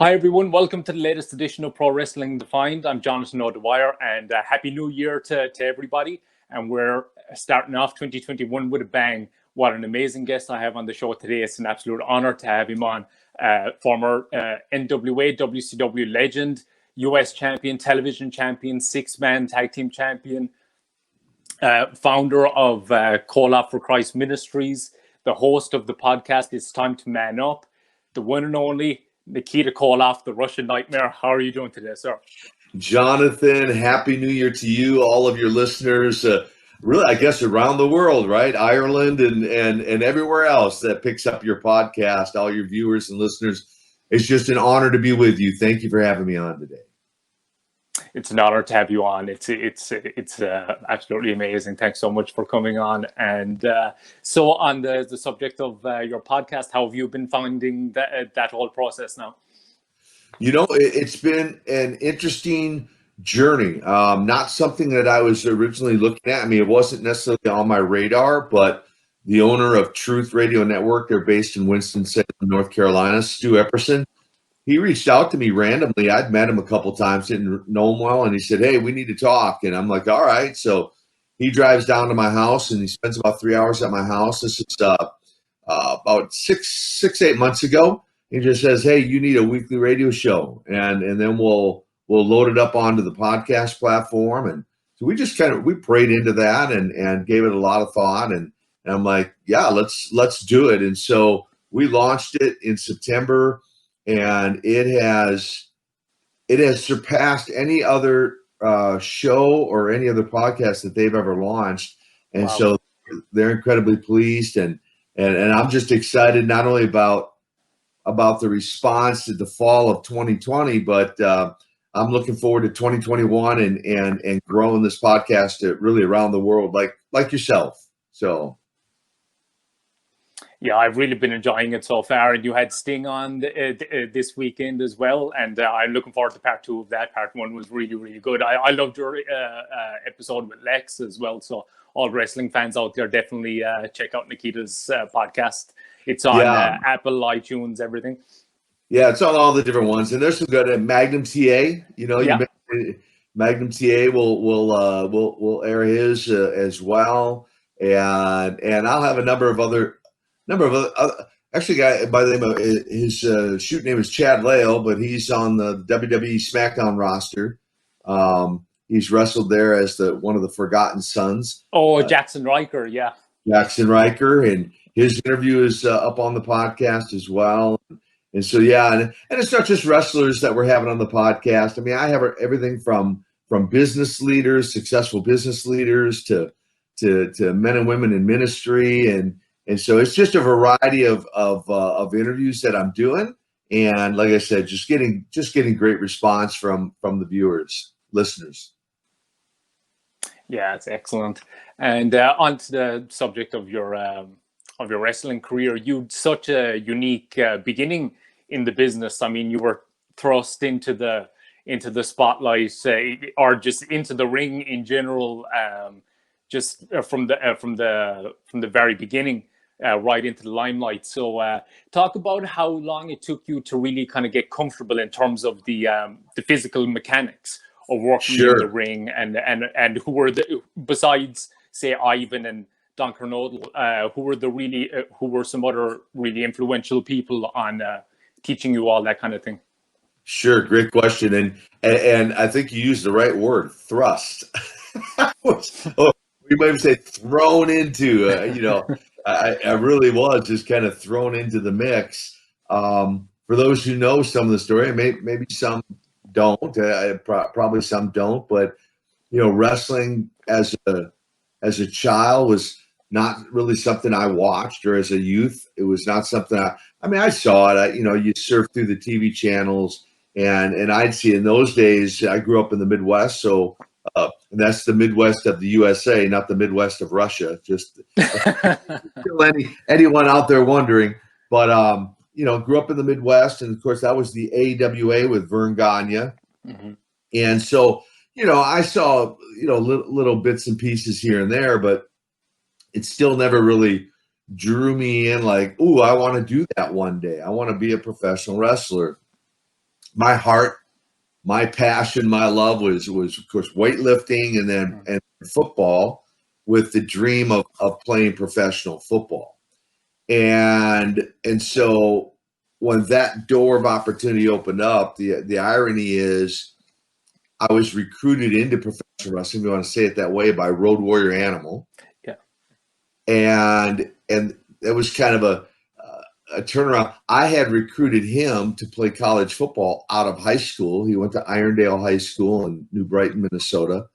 Hi everyone, welcome to the latest edition of Pro Wrestling Defined. I'm Jonathan O'Dwyer, and Happy New Year to everybody. And we're starting off 2021 with a bang. What an amazing guest I have on the show today. It's an absolute honor to have him on. Former NWA, WCW legend, US champion, television champion, six-man tag team champion, founder of Koloff for Christ Ministries, the host of the podcast It's Time to Man Up, the one and only Nikita Koloff, the Russian Nightmare. How are you doing today, sir? Jonathan, Happy New Year to you, all of your listeners, really, I guess, around the world, right? Ireland and everywhere else that picks up your podcast, all your viewers and listeners. It's just an honor to be with you. Thank you for having me on today. It's an honor to have you on. It's absolutely amazing. Thanks so much for coming on. And so on the subject of your podcast, how have you been finding that whole process now? You know, it's been an interesting journey. Not something that I was originally looking at. I mean, it wasn't necessarily on my radar, but the owner of Truth Radio Network, they're based in Winston-Salem, North Carolina, Stu Epperson, he reached out to me randomly. I'd met him a couple times, didn't know him well, and he said, "Hey, we need to talk." And I'm like, "All right." So he drives down to my house, and he spends about 3 hours at my house. This is about 8 months ago. He just says, "Hey, you need a weekly radio show, and then we'll load it up onto the podcast platform." And so we just we prayed into that and gave it a lot of thought. And I'm like, "Yeah, let's do it." And so we launched it in September. And it has surpassed any other show or any other podcast that they've ever launched. And wow. So they're incredibly pleased. And I'm just excited not only about the response to the fall of 2020, but I'm looking forward to 2021 and growing this podcast really around the world like yourself. So. Yeah, I've really been enjoying it so far, and you had Sting on this weekend as well, and I'm looking forward to part 2 of that. Part 1 was really, really good. I loved your episode with Lex as well, so all wrestling fans out there, definitely check out Nikita's podcast. It's on Apple, iTunes, everything. Yeah, it's on all the different ones, and there's some good Magnum TA. You know, Magnum TA will air his as well, and I'll have a number of other. Actually, guy by the name of his shoot name is Chad Lale, but he's on the WWE SmackDown roster. He's wrestled there as one of the Forgotten Sons. Oh, Jackson Riker, yeah. Jackson Riker, and his interview is up on the podcast as well. And so, and it's not just wrestlers that we're having on the podcast. I mean, I have everything from business leaders, successful business leaders, to men and women in ministry, and so it's just a variety of interviews that I'm doing, and like I said, just getting great response from the viewers, listeners. Yeah, it's excellent. And on to the subject of your wrestling career, you had such a unique beginning in the business. I mean, you were thrust into the spotlight, or just into the ring in general, just from the very beginning. Right into the limelight. So talk about how long it took you to really kind of get comfortable in terms of the physical mechanics of working in the ring, and who were besides say Ivan and Don Kernodle, who were some other really influential people on teaching you all that kind of thing. Sure, great question, and I think you used the right word, thrust. We might say thrown into, I really was just kind of thrown into the mix. For those who know some of the story, maybe some don't. Probably some don't. But wrestling as a child was not really something I watched, or as a youth, it was not something I saw it. You surf through the TV channels, and I'd see in those days. I grew up in the Midwest, so. And that's the Midwest of the USA, not the Midwest of Russia. Just anyone out there wondering. But grew up in the Midwest, and of course that was the AWA with Vern Gagne. Mm-hmm. And so I saw little bits and pieces here and there, but it still never really drew me in. Like, ooh, I want to do that one day. I want to be a professional wrestler. my heart, my passion, my love was of course weightlifting and football, with the dream of playing professional football. And so when that door of opportunity opened up, the irony is I was recruited into professional wrestling, if you want to say it that way, by Road Warrior Animal. Yeah. And it was kind of a turnaround. I had recruited him to play college football out of high school. He went to Irondale High School in New Brighton, Minnesota.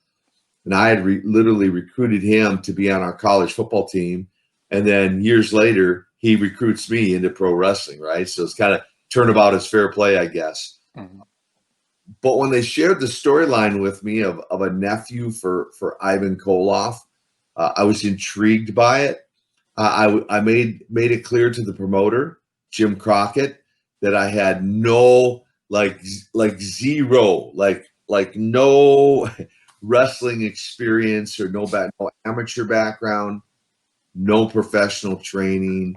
And I had literally recruited him to be on our college football team. And then years later, he recruits me into pro wrestling, right? So it's kind of turnabout is fair play, I guess. Mm-hmm. But when they shared the storyline with me of a nephew for Ivan Koloff, I was intrigued by it. I made it clear to the promoter, Jim Crockett, that I had no zero no wrestling experience or no amateur background, no professional training,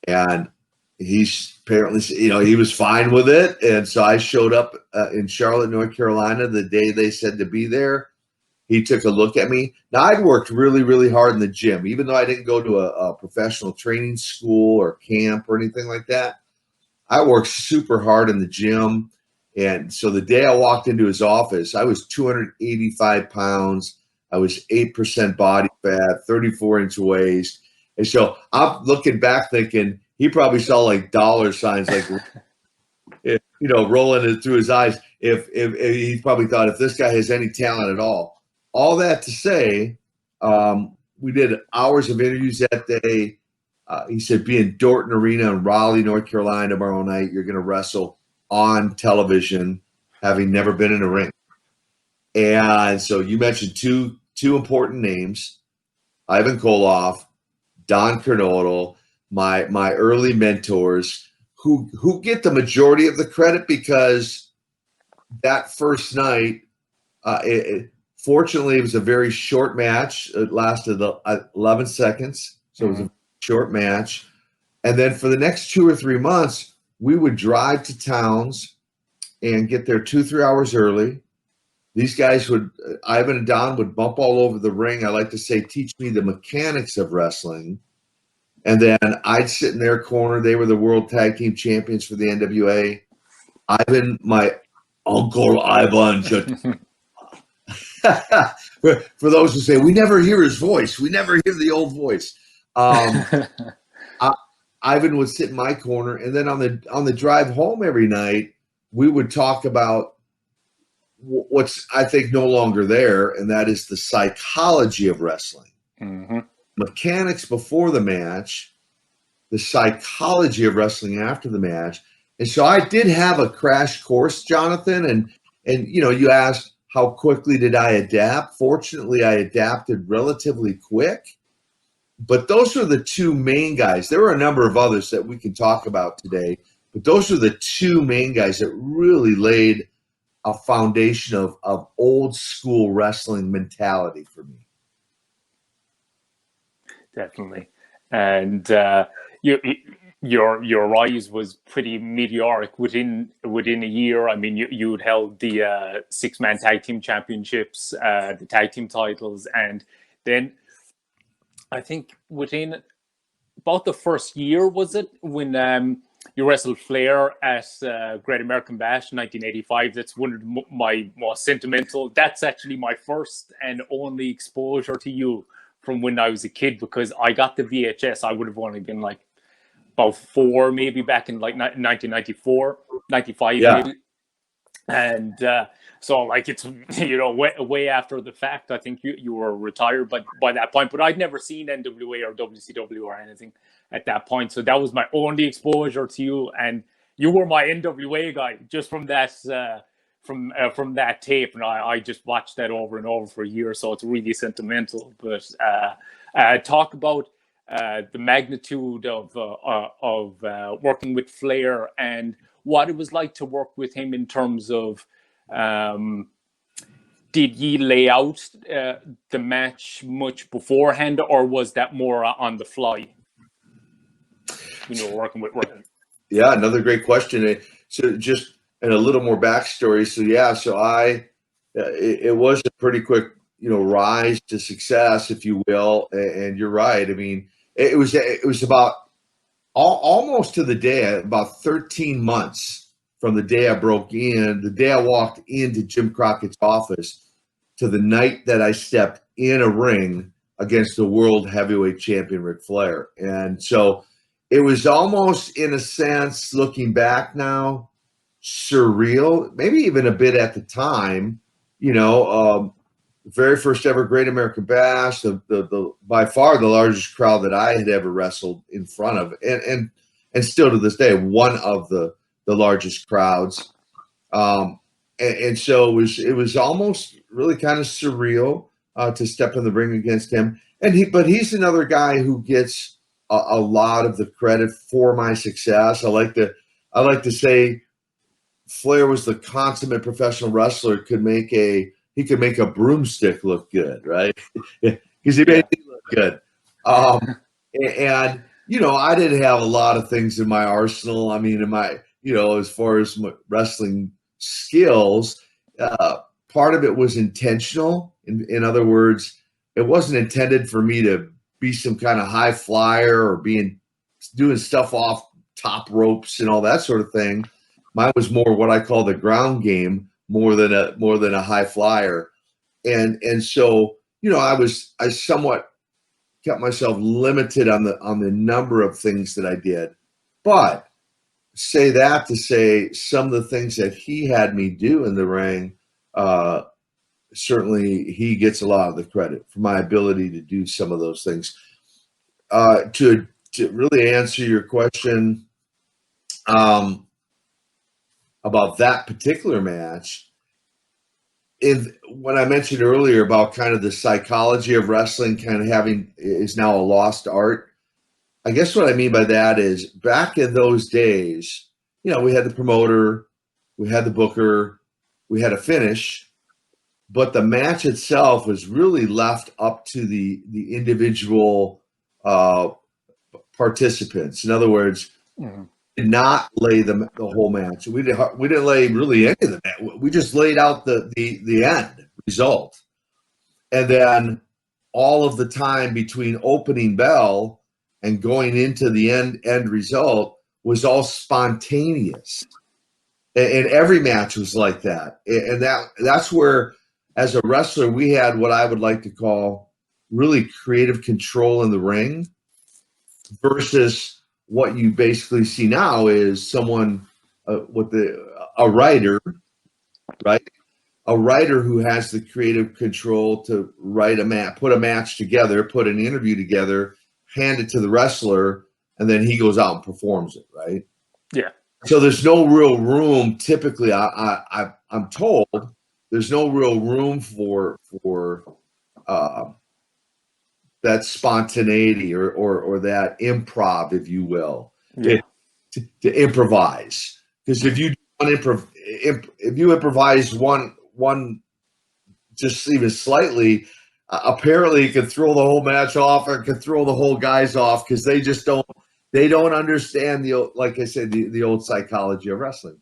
and he's apparently, he was fine with it. And so I showed up in Charlotte, North Carolina, the day they said to be there. He took a look at me. Now, I'd worked really, really hard in the gym, even though I didn't go to a professional training school or camp or anything like that. I worked super hard in the gym. And so the day I walked into his office, I was 285 pounds. I was 8% body fat, 34-inch waist. And so I'm looking back thinking he probably saw like dollar signs, like, rolling it through his eyes. If he probably thought, if this guy has any talent at all. All that to say, we did hours of interviews that day. He said, be in Dorton Arena in Raleigh, North Carolina tomorrow night. You're going to wrestle on television, having never been in a ring. And so you mentioned two important names, Ivan Koloff, Don Kernodle, my early mentors, who get the majority of the credit, because that first night, fortunately, it was a very short match. It lasted 11 seconds, so it was a short match. And then for the next 2 or 3 months, we would drive to towns and get there 2-3 hours early. These guys Ivan and Don would bump all over the ring. I like to say, teach me the mechanics of wrestling. And then I'd sit in their corner. They were the world tag team champions for the NWA. Ivan, my Uncle Ivan. For those who say, we never hear his voice. We never hear the old voice. Ivan would sit in my corner. And then on the drive home every night, we would talk about what's, I think, no longer there, and that is the psychology of wrestling. Mm-hmm. Mechanics before the match, the psychology of wrestling after the match. And so I did have a crash course, Jonathan, and you asked how quickly did I adapt. Fortunately, I adapted relatively quick. But those are the two main guys. There were a number of others that we can talk about today, but those are the two main guys that really laid a foundation of old school wrestling mentality for me. Definitely. And your rise was pretty meteoric within a year. I mean, you'd held the 6-man tag team championships, the tag team titles, and then I think within about the first year, was it, when you wrestled Flair at Great American Bash 1985? That's one of my most sentimental. That's actually my first and only exposure to you from when I was a kid, because I got the VHS. I would have only been like about 4, maybe, back in like 1994, 95, yeah. Maybe. And so, like, it's, way after the fact. I think you were retired by that point, but I'd never seen NWA or WCW or anything at that point. So that was my only exposure to you, and you were my NWA guy just from that from that tape, and I just watched that over and over for a year. So it's really sentimental. But talk about the magnitude of working with Flair and what it was like to work with him in terms of, did ye lay out the match much beforehand, or was that more on the fly when you were working with? Yeah, another great question. So just and a little more backstory. So yeah, it was a pretty quick, rise to success, if you will. And you're right. I mean, it was about almost to the day, about 13 months from the day I broke in, the day I walked into Jim Crockett's office, to the night that I stepped in a ring against the world heavyweight champion, Ric Flair. And so it was almost, in a sense, looking back now, surreal, maybe even a bit at the time. Very first ever Great American Bash, the by far the largest crowd that I had ever wrestled in front of, and still to this day, one of the largest crowds. And so it was almost really kind of surreal to step in the ring against him. But he's another guy who gets a lot of the credit for my success. I like to say Flair was the consummate professional wrestler. He could make a broomstick look good, right? Because he made it look good. And I didn't have a lot of things in my arsenal. I mean, as far as my wrestling skills, part of it was intentional. In other words, it wasn't intended for me to be some kind of high flyer or doing stuff off top ropes and all that sort of thing. Mine was more what I call the ground game, more than a high flyer. And so, I somewhat kept myself limited on the number of things that I did. But say that to say some of the things that he had me do in the ring, certainly he gets a lot of the credit for my ability to do some of those things. To really answer your question about that particular match, when I mentioned earlier about kind of the psychology of wrestling kind of is now a lost art, I guess what I mean by that is back in those days, we had the promoter, we had the booker, we had a finish, but the match itself was really left up to the individual participants. In other words, did not lay the whole match. We didn't lay really any of the match. We just laid out the end result, and then all of the time between opening bell and going into the end result was all spontaneous, and every match was like that. And that's where, as a wrestler, we had what I would like to call really creative control in the ring, versus what you basically see now is someone a writer, right? A writer who has the creative control to put a match together, put an interview together, hand it to the wrestler, and then he goes out and performs it, right? Yeah. So there's no real room. Typically, I'm told there's no real room for that spontaneity or that improv, if you will, to improvise. Because if you improvise one just even slightly, apparently it can throw the whole match off, or it can throw the whole guys off, because they just don't understand like I said, the old psychology of wrestling.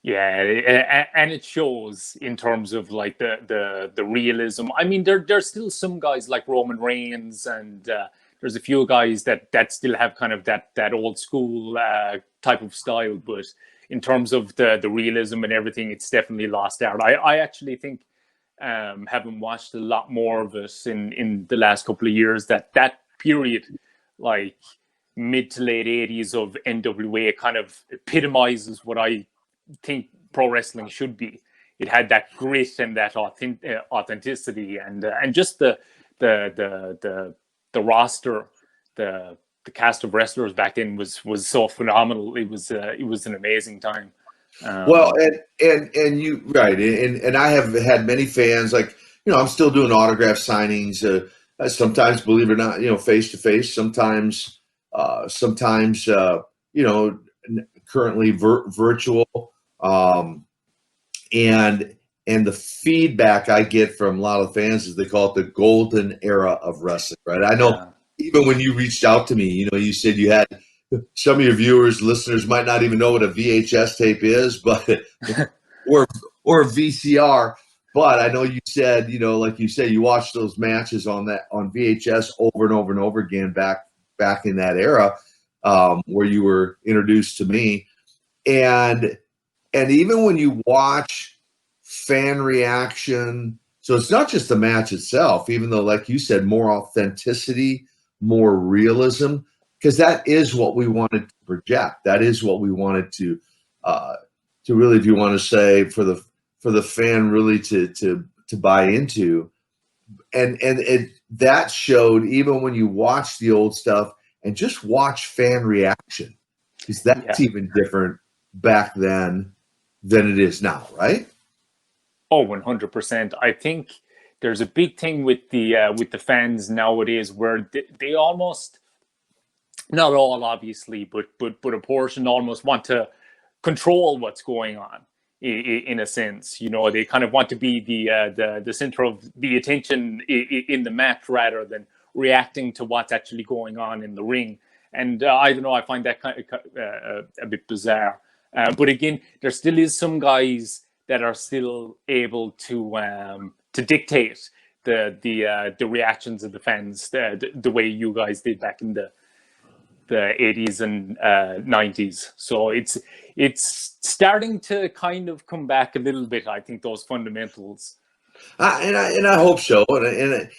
Yeah, and it shows in terms of like the realism. I mean, there's still some guys like Roman Reigns, and there's a few guys that still have kind of that old school type of style. But in terms of the realism and everything, it's definitely lost out. I actually think, having watched a lot more of it in the last couple of years, that period, like mid to late 80s of NWA, kind of epitomizes what I think pro wrestling should be. It had that grit and that authenticity, and just the roster, the cast of wrestlers back then was so phenomenal. It was an amazing time. Well, and you right, and I have had many fans. Like, I'm still doing autograph signings. Sometimes, believe it or not, face to face. Sometimes, currently virtual. And the feedback I get from a lot of fans is they call it the golden era of wrestling, right? I know even when you reached out to me, you said you had some of your viewers, listeners might not even know what a VHS tape is, but or or a VCR. But I know you said, like you said, you watched those matches on VHS over and over and over again back in that era, where you were introduced to me. And even when you watch fan reaction, so it's not just the match itself, even though, like you said, more authenticity, more realism, because that is what we wanted to project. That is what we wanted to really, if you want to say, for the fan really to buy into. And that showed even when you watch the old stuff and just watch fan reaction, because that's even different back then than it is now, right? Oh, 100%. I think there's a big thing with the fans nowadays where they almost, not all obviously, but a portion almost want to control what's going on in a sense. They kind of want to be the center of the attention in the match rather than reacting to what's actually going on in the ring. And I don't know, I find that kind of a bit bizarre. But again, there still is some guys that are still able to dictate the reactions of the fans the way you guys did back in the 80s and 90s. So it's starting to kind of come back a little bit, I think, those fundamentals. And I hope so. And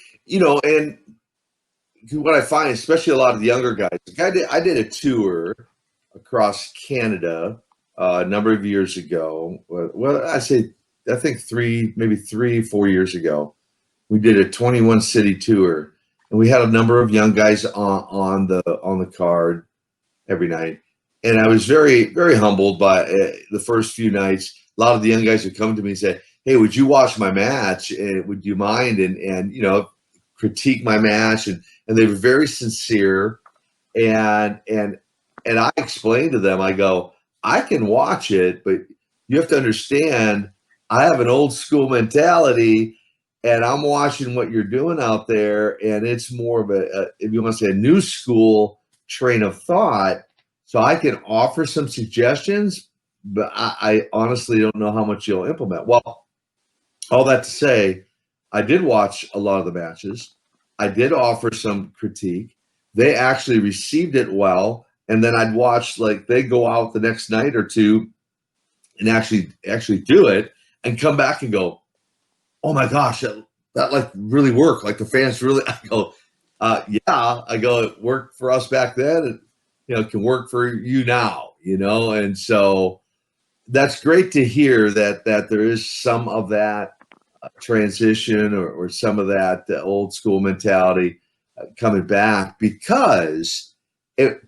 what I find, especially a lot of the younger guys, I did a tour across Canada a number of years ago. Well, I think 4 years ago. We did a 21 city tour, and we had a number of young guys on the card every night. And I was very, very humbled by the first few nights. A lot of the young guys would come to me and say, "Hey, would you watch my match? And would you mind?" And critique my match. And they were very sincere. And I explained to them, I go, I can watch it, but you have to understand, I have an old school mentality, and I'm watching what you're doing out there, and it's more of if you want to say, a new school train of thought. So I can offer some suggestions, but I honestly don't know how much you'll implement. Well, all that to say, I did watch a lot of the matches. I did offer some critique. They actually received it well. And then I'd watch, like, they go out the next night or two and actually do it and come back and go, "Oh my gosh, that like really worked. Like the fans really," I go, "Yeah," I go, "It worked for us back then, and it can work for you now." And so that's great to hear that there is some of that transition or some of that old school mentality coming back, because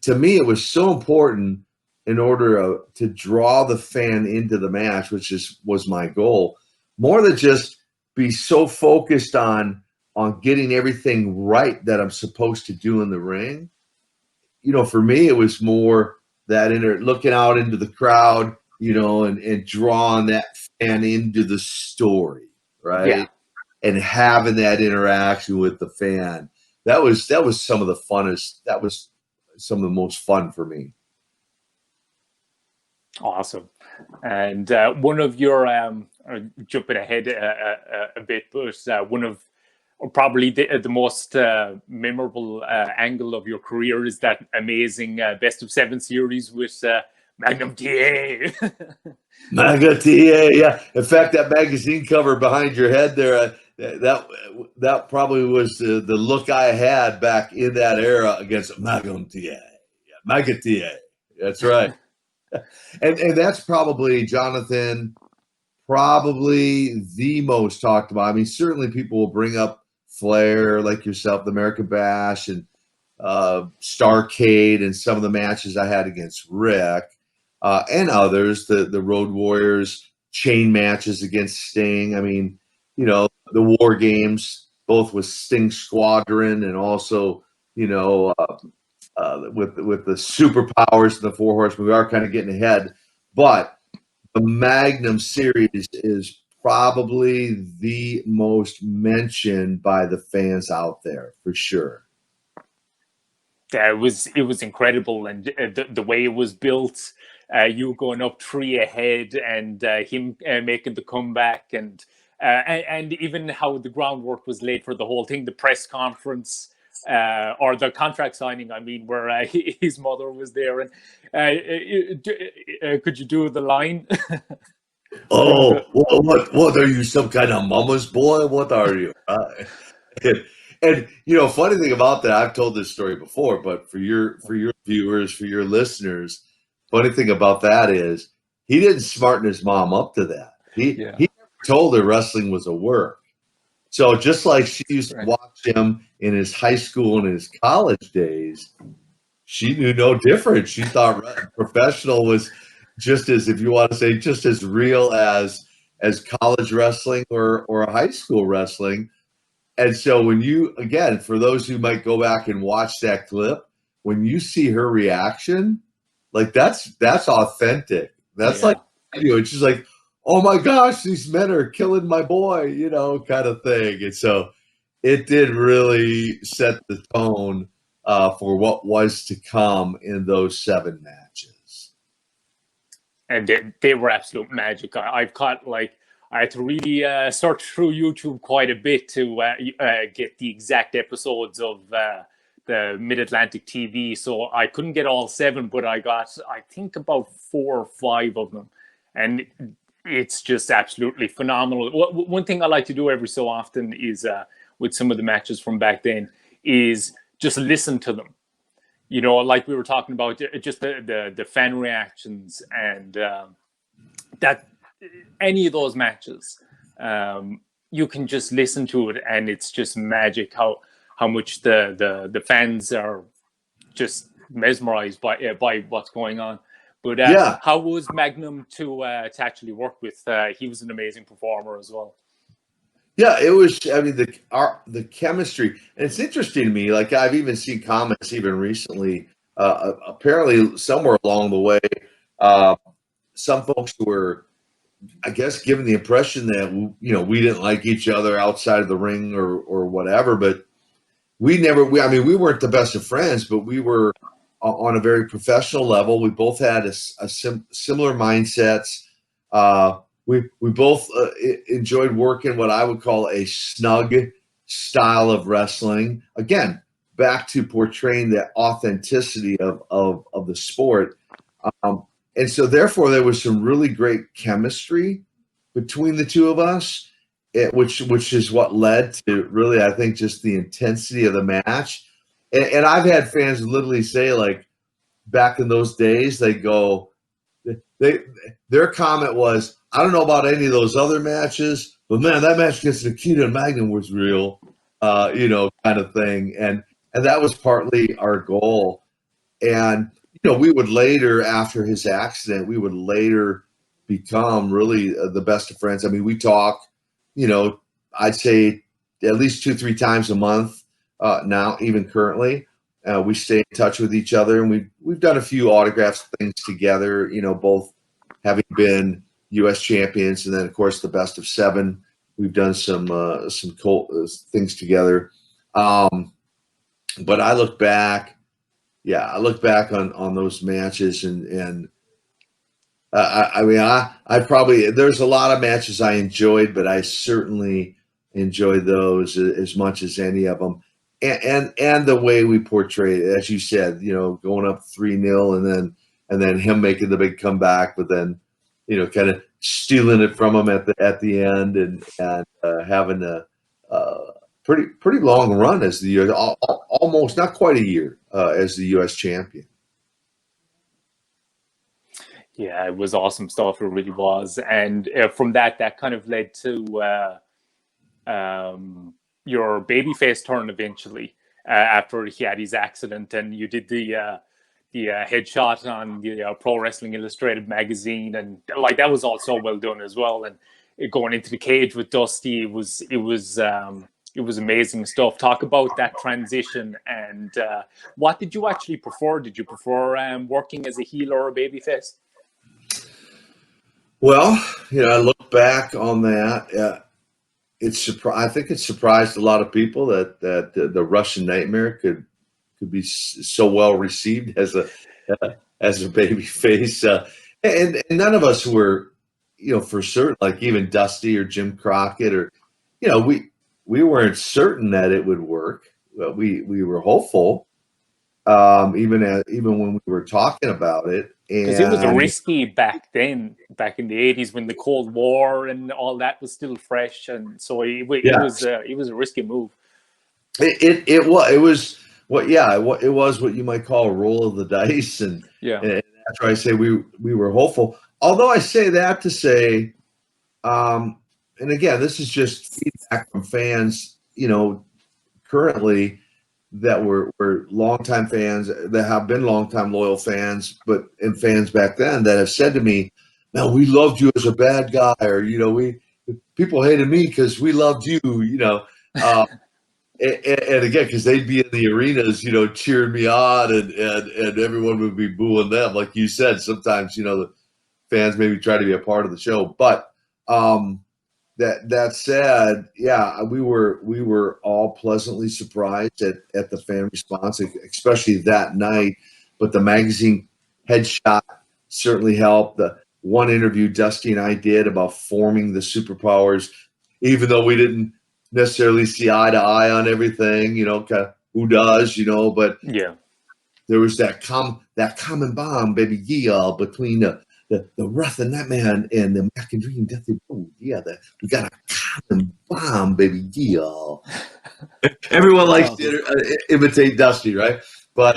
to me, it was so important in order to draw the fan into the match, which was my goal, more than just be so focused on getting everything right that I'm supposed to do in the ring. For me, it was more that looking out into the crowd, and drawing that fan into the story, right? Yeah. And having that interaction with the fan. That was some of the funnest. That was some of the most fun for me. Awesome. And one of your jumping ahead a bit, but one of probably the most memorable angle of your career is that amazing best of 7 series with Magnum TA. Magnum TA, yeah. In fact, that magazine cover behind your head there, that probably was the look I had back in that era against Magnum TA. Yeah, Magnum TA. That's right. And that's probably, Jonathan, probably the most talked about. I mean, certainly people will bring up Flair, like yourself, the American Bash, and Starrcade, and some of the matches I had against Rick, and others, the Road Warriors chain matches against Sting. I mean, the War Games, both with Sting Squadron and also, with the superpowers and the Four Horsemen. We are kind of getting ahead, but the Magnum series is probably the most mentioned by the fans out there, for sure. it was incredible, and the way it was built, you going up three ahead, and him making the comeback, and even how the groundwork was laid for the whole thing, the press conference. Or the contract signing, I mean, where his mother was there, and could you do the line from Oh, the? what are you, some kind of mama's boy? What are you? And you know, funny thing about that, I've told this story before, but for your viewers, for your listeners, funny thing about that is he didn't smarten his mom up to that. Yeah, He told her wrestling was a work. So just like she used to right. watch him in his high school and his college days, she knew no different. She thought professional was just as, if you want to say, just as real as college wrestling or high school wrestling. And so when you, again, for those who might go back and watch that clip, when you see her reaction, like that's authentic. That's like, Yeah. you know, it's just like, oh my gosh, these men are killing my boy, you know, kind of thing. And so it did really set the tone for what was to come in those 7 matches. And they were absolute magic. I've caught like I had to really search through YouTube quite a bit to get the exact episodes of the Mid Atlantic TV. So I couldn't get all 7, but I got I think about 4 or 5 of them, and it's just absolutely phenomenal. One thing I like to do every so often is with some of the matches from back then is just listen to them, you know, like we were talking about, just the fan reactions, and that any of those matches, you can just listen to it, and it's just magic how much the fans are just mesmerized by what's going on. But Yeah, how was Magnum to actually work with? He was an amazing performer as well. yeah, it was. I mean, the chemistry, and it's interesting to me. Like I've even seen comments even recently. Apparently, somewhere along the way, uh, some folks were, I guess, given the impression that you know we didn't like each other outside of the ring or whatever. But we never. I mean, we weren't the best of friends, but we were on a very professional level. We both had similar mindsets. We both enjoyed working what I would call a snug style of wrestling. Again, back to portraying the authenticity of the sport. Um, and so, therefore, there was some really great chemistry between the two of us, which is what led to really, I think, just the intensity of the match. And I've had fans literally say, like, back in those days, they go, they their comment was, I don't know about any of those other matches, but man, that match against Nikita and Magnum was real, you know, kind of thing. And that was partly our goal. And you know, we would later, after his accident, we would later become really the best of friends. I mean, we talk, you know, I'd say at least 2-3 times a month now, even currently. We stay in touch with each other, and we've done a few autographs things together. You know, both having been U.S. champions, and then of course the best of 7. We've done some things together. But I look back, I look back on those matches, and I mean, I probably, there's a lot of matches I enjoyed, but I certainly enjoyed those as much as any of them. And the way we portrayed it, as you said, you know, going up 3-0, and then him making the big comeback, but then, you know, kind of stealing it from him at the end, and having a pretty long run as the almost, not quite a year, as the U.S. champion. Yeah, it was awesome stuff. It really was, and from that kind of led to your babyface turn eventually, after he had his accident, and you did the headshot on the Pro Wrestling Illustrated magazine, and like that was all so well done as well. And going into the cage with Dusty, it was amazing stuff. Talk about that transition, and what did you actually prefer? Did you prefer working as a heel or a babyface? Well, you know, I look back on that. I think it surprised a lot of people that the Russian Nightmare could could be so well received as a baby face. And none of us were, for certain, like even Dusty or Jim Crockett, or, we weren't certain that it would work. But we were hopeful, even when we were talking about it. Because it was And risky back then, back in the 80s, when the Cold War and all that was still fresh, and so it was a risky move. It was what you might call a roll of the dice, and that's why I say we were hopeful. Although I say that to say, and again, this is just feedback from fans, currently, that were longtime fans, that have been longtime loyal fans, and fans back then that have said to me, "No, we loved you as a bad guy," or people hated me because we loved you, and again, because they'd be in the arenas, cheering me on, and everyone would be booing them, like you said. Sometimes, the fans maybe try to be a part of the show, but that said, yeah, we were all pleasantly surprised at the fan response, especially that night. But the magazine headshot certainly helped. The one interview Dusty and I did about forming the superpowers, even though we didn't necessarily see eye to eye on everything, kind of, who does, but there was that common bond, baby, between the Russian Nightmare and the American Dream. We got a common bond, baby, Everyone likes to imitate Dusty, right? But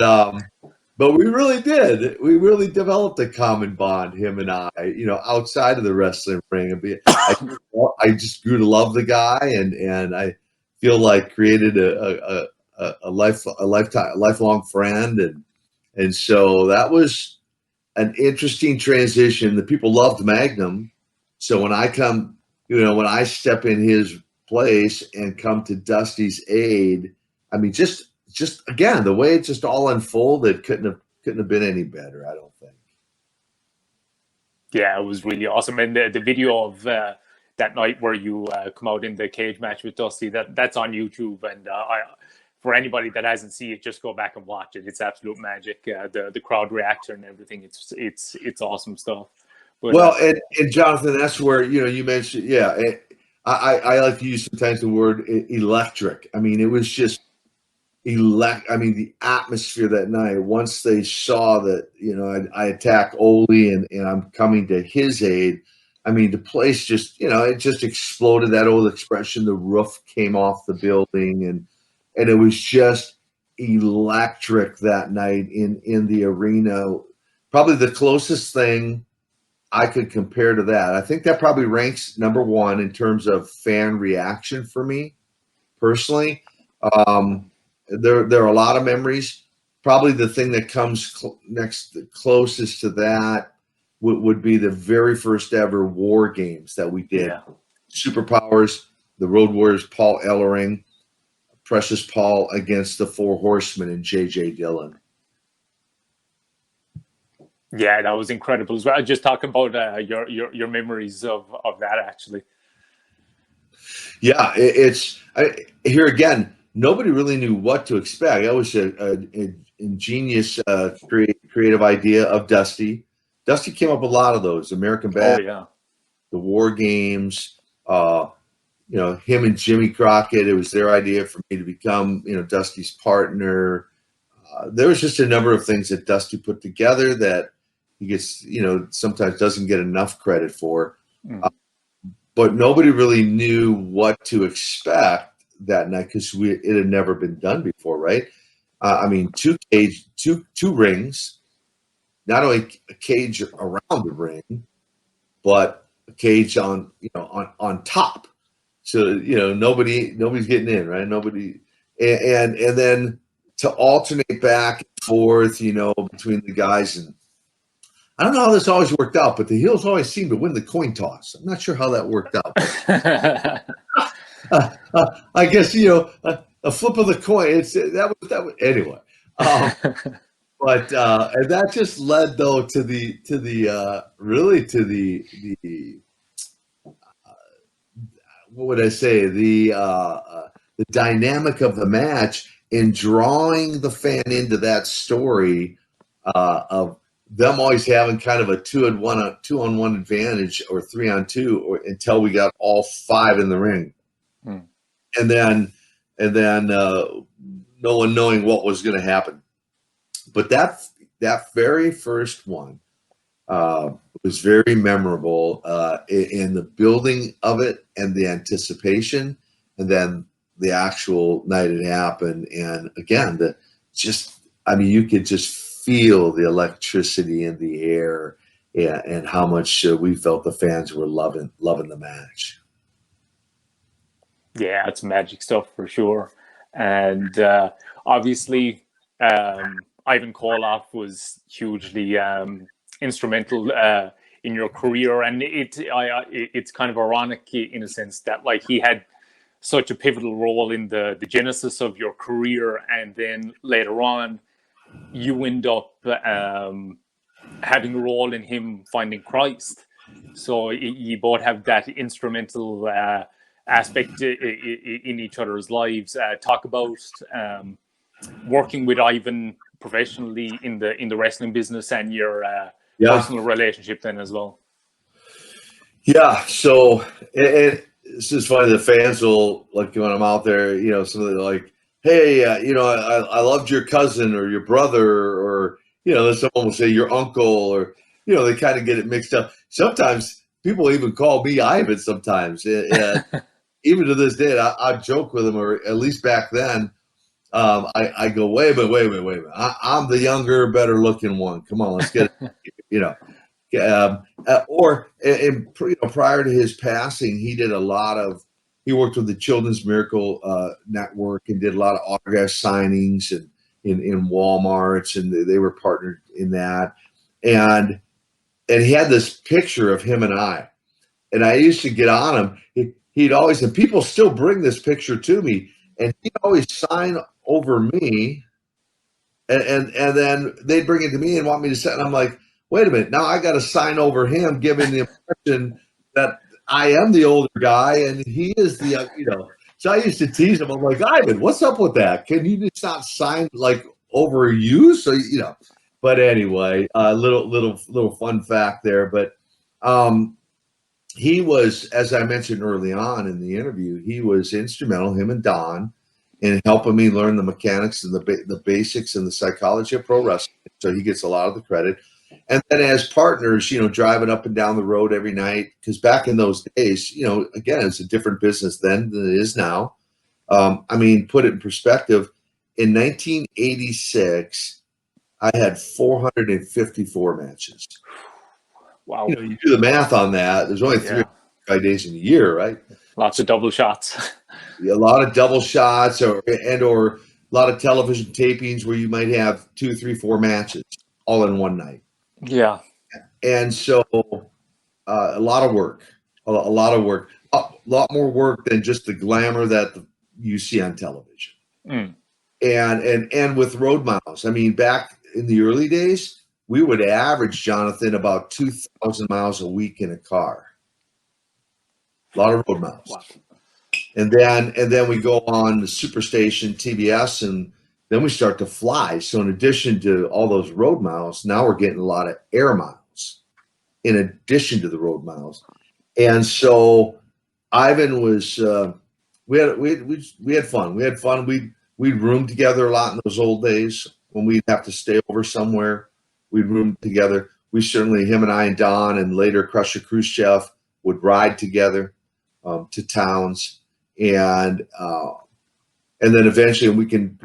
we really did. We really developed a common bond, him and I, outside of the wrestling ring. I just grew to love the guy, and I feel like created a lifelong friend, and so that was an interesting transition. The people loved Magnum, so when when I step in his place and come to Dusty's aid, I mean, just again, the way it just all unfolded couldn't have been any better, I don't think. Yeah, it was really awesome, and the video of that night where you come out in the cage match with Dusty, that's on YouTube, and for anybody that hasn't seen it, just go back and watch it. It's absolute magic. The crowd reaction and everything, it's awesome stuff. But, and Jonathan, that's where you mentioned, I like to use sometimes the word electric. I mean, it was just the atmosphere that night, once they saw that, I attack Ole and I'm coming to his aid, I mean, the place just, it just exploded. That old expression, the roof came off the building, and it was just electric that night in the arena. Probably the closest thing I could compare to that. I think that probably ranks number one in terms of fan reaction for me personally. There are a lot of memories. Probably the thing that comes closest to that would be the very first ever War Games that we did. Yeah. Superpowers, the Road Warriors, Paul Ellering, Precious Paul against the Four Horsemen and J.J. Dillon. Yeah, that was incredible as well. Just talk about your memories of that, actually. Yeah, here again, nobody really knew what to expect. That was an ingenious creative idea of Dusty. Dusty came up with a lot of those. American Bad, the War Games, him and Jimmy Crockett. It was their idea for me to become, Dusty's partner. There was just a number of things that Dusty put together that he gets, sometimes doesn't get enough credit for. But nobody really knew what to expect that night because it had never been done before, right? I mean, two rings, not only a cage around the ring, but a cage on top. So nobody's getting in, right? Nobody, and then to alternate back and forth, between the guys. And I don't know how this always worked out, but the heels always seem to win the coin toss. I'm not sure how that worked out. I guess a flip of the coin. That was anyway. But and that just led though to the what would I say, the dynamic of the match in drawing the fan into that story of them always having kind of a 2-on-1 advantage or 3-on-2 or until we got all 5 in the ring. Hmm. And then no one knowing what was going to happen. But that very first one was very memorable in the building of it and the anticipation, and then the actual night it happened. And again, you could just feel the electricity in the air, and how much we felt the fans were loving the match. Yeah, it's magic stuff for sure. And obviously, Ivan Koloff was hugely instrumental in your career, and it's kind of ironic in a sense that like he had such a pivotal role in the genesis of your career, and then later on, you end up having a role in him finding Christ. So you both have that instrumental aspect in each other's lives. Talk about working with Ivan professionally in the wrestling business and your personal relationship then as well. Yeah. So it's just funny. The fans will, like, when I'm out there, something like, hey, I loved your cousin or your brother, or, someone will say your uncle, or, they kind of get it mixed up. Sometimes people even call me Ivan sometimes. Even to this day, I joke with them, or at least back then, I go, wait a minute. I'm the younger, better looking one. Come on, let's get it, prior to his passing, he worked with the Children's Miracle Network and did a lot of autograph signings and in Walmarts, and they were partnered in that. And he had this picture of him and I used to get on him. He'd always, and people still bring this picture to me, and he'd always sign over me, and then they'd bring it to me and want me to sign, and I'm like, wait a minute, now I got to sign over him, giving the impression that I am the older guy and he is the, So I used to tease him. I'm like, Ivan, what's up with that? Can you just not sign like over you? So, but anyway, little fun fact there. But he was, as I mentioned early on in the interview, he was instrumental, him and Don, in helping me learn the mechanics and the basics and the psychology of pro wrestling. So he gets a lot of the credit. And then as partners, driving up and down the road every night, because back in those days, again, it's a different business then than it is now. Put it in perspective. In 1986, I had 454 matches. Wow. You do the math on that. There's only 365 days in a year, right? Lots of double shots. A lot of double shots or a lot of television tapings where you might have 2, 3, 4 matches all in one night. Yeah. And so a lot of work, a lot more work than just the glamour that you see on television. And with road miles. Back in the early days, we would average, Jonathan, about 2,000 miles a week in a car. A lot of road miles. Wow. And then we go on the Superstation TBS, and then we start to fly. So in addition to all those road miles, now we're getting a lot of air miles in addition to the road miles. And so Ivan was, we had fun. We'd room together a lot in those old days when we'd have to stay over somewhere. We'd room together. Him and I and Don and later Crusher Khrushchev would ride together to towns. And then eventually, we can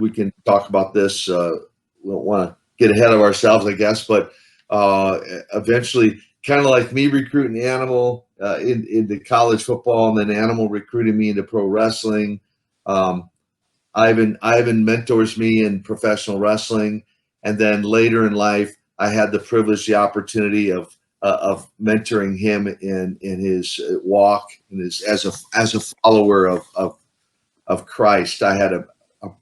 talk about this. We don't want to get ahead of ourselves, I guess, but eventually, kind of like me recruiting Animal into college football, and then Animal recruiting me into pro wrestling. Ivan mentors me in professional wrestling, and then later in life, I had the privilege, the opportunity of mentoring him in his walk, and as a follower of Christ. I had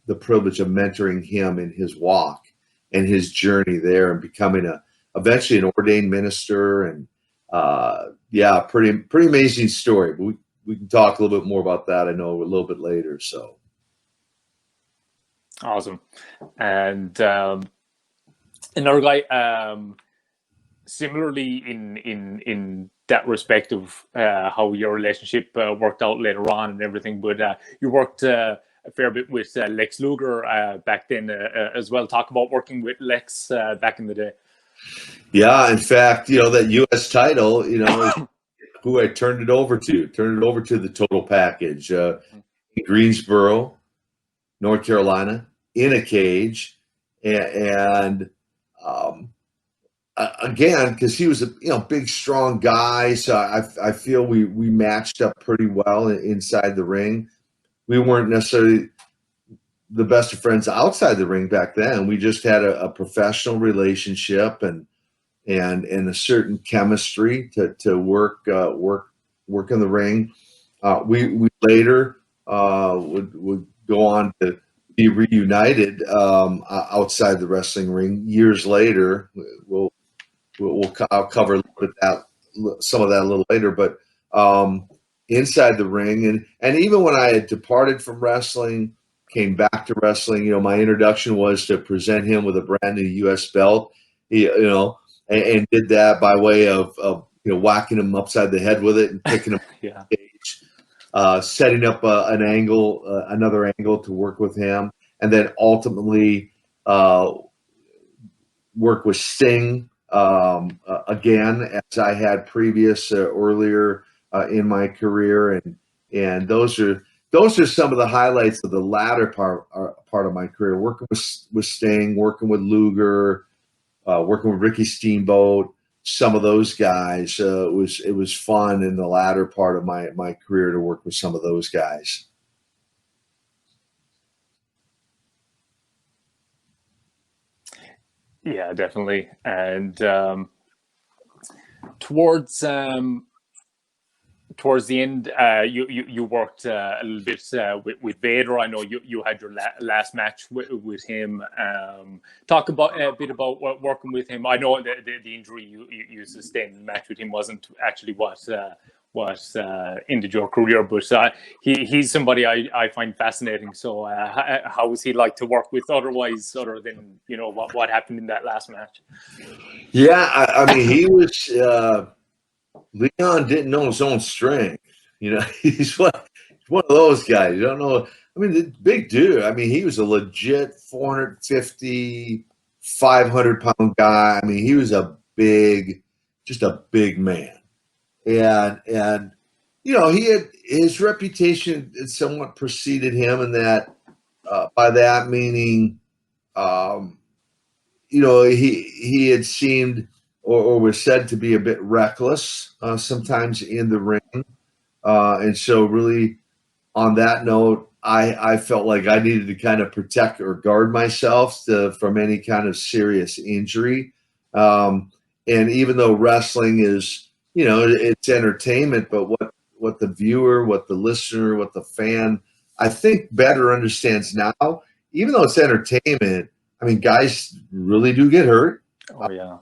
the privilege of mentoring him in his walk and his journey there, and becoming eventually an ordained minister. And pretty amazing story. But we can talk a little bit more about that, I know, a little bit later. So Awesome. And another guy, similarly in that respect of how your relationship worked out later on and everything, but you worked a fair bit with Lex Luger back then as well. Talk about working with Lex back in the day. Yeah, in fact, that U.S. title, is who I turned it over to. Turned it over to the Total Package in Greensboro, North Carolina, in a cage, and again, because he was a big, strong guy, so I feel we matched up pretty well inside the ring. We weren't necessarily the best of friends outside the ring back then. We just had a professional relationship and a certain chemistry to work in the ring. We later would go on to be reunited outside the wrestling ring years later. I'll cover a little bit some of that a little later, but inside the ring and even when I had departed from wrestling, came back to wrestling, my introduction was to present him with a brand new U.S. belt, and did that by way of whacking him upside the head with it and kicking him Yeah. setting up another angle to work with him, and then ultimately work with Sting again, as I had previous earlier in my career, and those are some of the highlights of the latter part of my career. Working with Sting, working with Luger, working with Ricky Steamboat, some of those guys. It was fun in the latter part of my career to work with some of those guys. Yeah, definitely. And towards towards the end, you worked a little bit with Vader. I know you had your last match with him. Talk about a bit about working with him. I know the injury you sustained in the match with him wasn't actually what ended your career, but he's somebody I find fascinating. So how was he like to work with otherwise, other than what happened in that last match? Yeah, I mean, he was. Leon didn't know his own strength. He's one of those guys. You don't know. I mean, the big dude. I mean, he was a legit 450, 500-pound guy. I mean, he was just a big man. And he had his reputation somewhat preceded him, and that by that meaning, he had seemed or was said to be a bit reckless sometimes in the ring. And so really on that note, I felt like I needed to kind of protect or guard myself from any kind of serious injury. And even though wrestling is, it's entertainment, but what the viewer, what the listener, what the fan, I think better understands now, even though it's entertainment, I mean, guys really do get hurt. Oh yeah.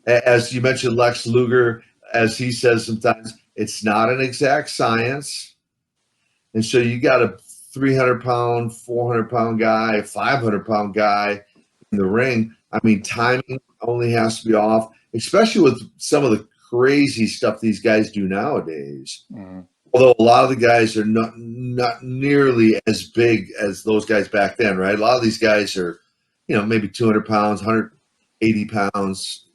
As you mentioned, Lex Luger, as he says sometimes, it's not an exact science. And so you got a 300-pound, 400-pound guy, a 500-pound guy in the ring. I mean, timing only has to be off, especially with some of the crazy stuff these guys do nowadays. Mm. Although a lot of the guys are not nearly as big as those guys back then, right? A lot of these guys are, maybe 200 pounds, 180 pounds,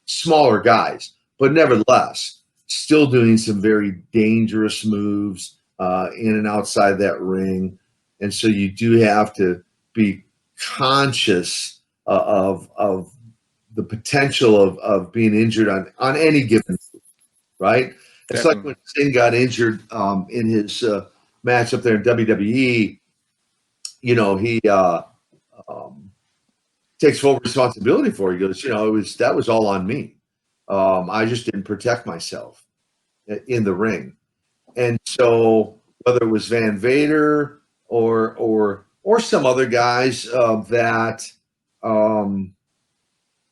smaller guys, but nevertheless, still doing some very dangerous moves in and outside that ring. And so you do have to be conscious of the potential of being injured on any given move, right? It's Definitely. like when Sting got injured in his match up there in WWE. He takes full responsibility for it. He goes, that was all on me. I just didn't protect myself in the ring. And so whether it was Van Vader or some other guys that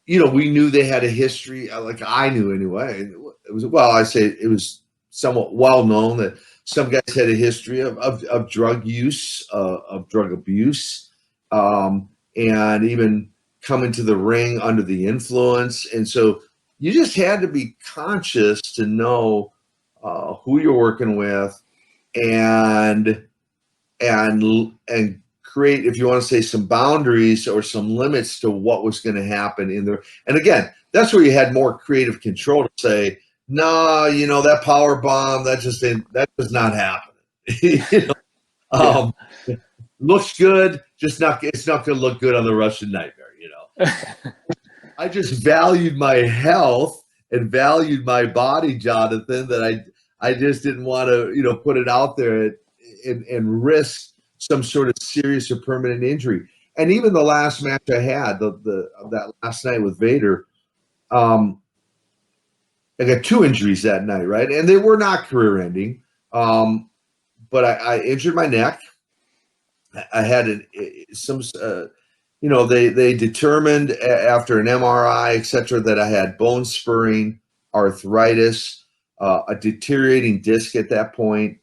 we knew they had a history, like I knew anyway. It was somewhat well known that some guys had a history of drug use, of drug abuse. and even coming to the ring under the influence. And so you just had to be conscious to know who you're working with, and create, if you want to say, some boundaries or some limits to what was going to happen in there. And again, that's where you had more creative control to say, no, that power bomb, that does not happen. Looks good, just it's not going to look good on the Russian Nightmare. I just valued my health and valued my body, Jonathan, that I just didn't want to, put it out there and risk some sort of serious or permanent injury. And even the last match I had, that last night with Vader, I got 2 injuries that night, right? And they were not career-ending, but I injured my neck. I had they determined after an MRI, et cetera, that I had bone spurring, arthritis, a deteriorating disc at that point.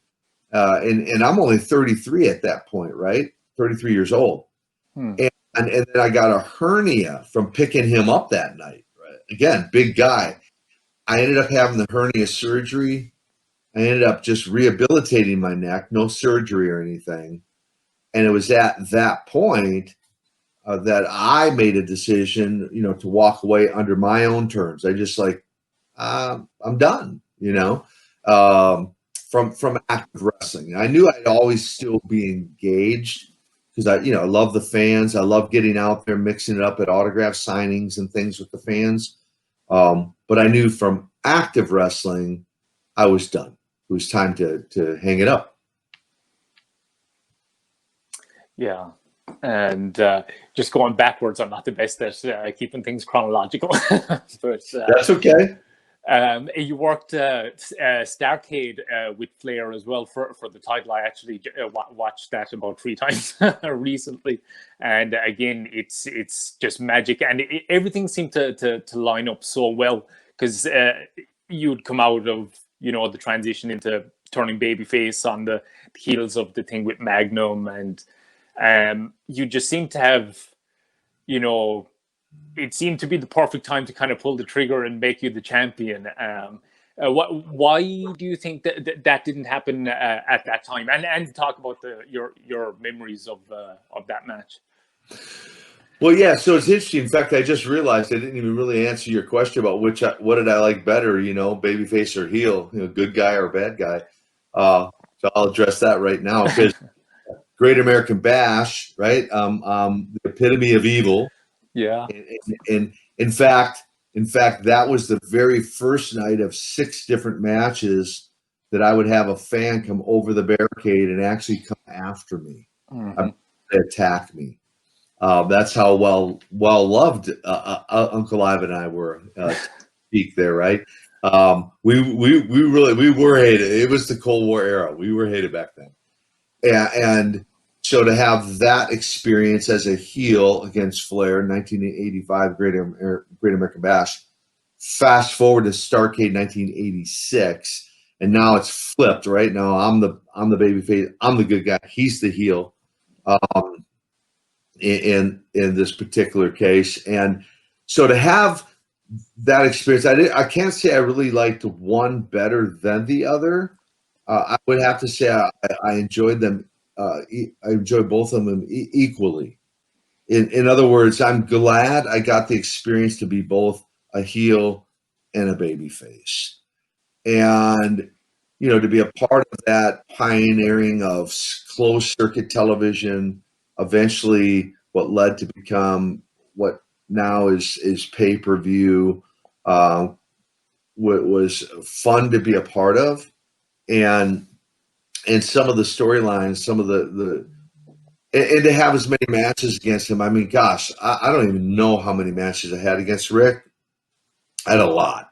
And I'm only 33 at that point, right? 33 years old. And then I got a hernia from picking him up that night. Right? Again, big guy. I ended up having the hernia surgery. I ended up just rehabilitating my neck, no surgery or anything. And it was at that point that I made a decision, to walk away under my own terms. I just I'm done, from active wrestling. I knew I'd always still be engaged because I love the fans. I love getting out there, mixing it up at autograph signings and things with the fans. But I knew from active wrestling, I was done. It was time to hang it up. Yeah. And just going backwards, I'm not the best at keeping things chronological. But that's okay. You worked Starrcade with Flair as well for the title. I actually watched that about 3 times recently, and again, it's just magic, and everything seemed to line up so well because you'd come out of the transition into turning babyface on the heels of the thing with Magnum, and you just seem to have, it seemed to be the perfect time to kind of pull the trigger and make you the champion. Why do you think that didn't happen at that time? And talk about your memories of that match. Well, yeah. So it's interesting. In fact, I just realized I didn't even really answer your question about what did I like better, babyface or heel, good guy or bad guy. So I'll address that right now because Great American Bash, right? The epitome of evil. Yeah. And in fact, that was the very first night of 6 different matches that I would have a fan come over the barricade and actually come after me, attack me. That's how well loved Uncle Ivan and I were. Speak there, right? We were hated. It was the Cold War era. We were hated back then, and so to have that experience as a heel against Flair, 1985 Great American Bash, fast forward to Starrcade 1986, and now it's flipped. Right now, I'm the babyface. I'm the good guy. He's the heel. In this particular case, and so to have that experience, I can't say I really liked one better than the other. I would have to say I enjoyed them. I enjoy both of them equally. In other words, I'm glad I got the experience to be both a heel and a babyface, and to be a part of that pioneering of closed circuit television. Eventually, what led to become what now is pay-per-view, was fun to be a part of, and some of the storylines, some of the and to have as many matches against him. I mean, gosh, I don't even know how many matches I had against Rick. I had a lot,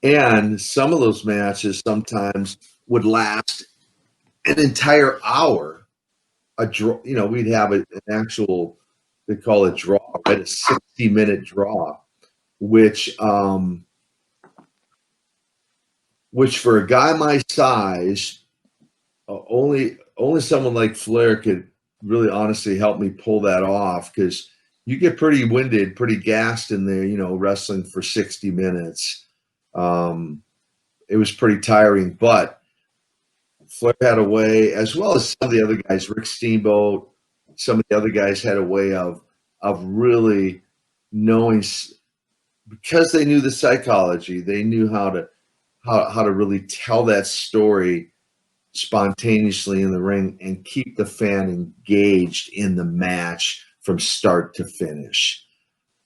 and some of those matches sometimes would last an entire hour. A draw, we'd have an actual, they call it draw, right? A 60-minute draw, which for a guy my size, only someone like Flair could really honestly helped me pull that off, because you get pretty winded, pretty gassed in there, wrestling for 60 minutes. It was pretty tiring, but Flair had a way, as well as some of the other guys, Rick Steamboat, some of the other guys had a way of really knowing, because they knew the psychology, they knew how to really tell that story spontaneously in the ring and keep the fan engaged in the match from start to finish.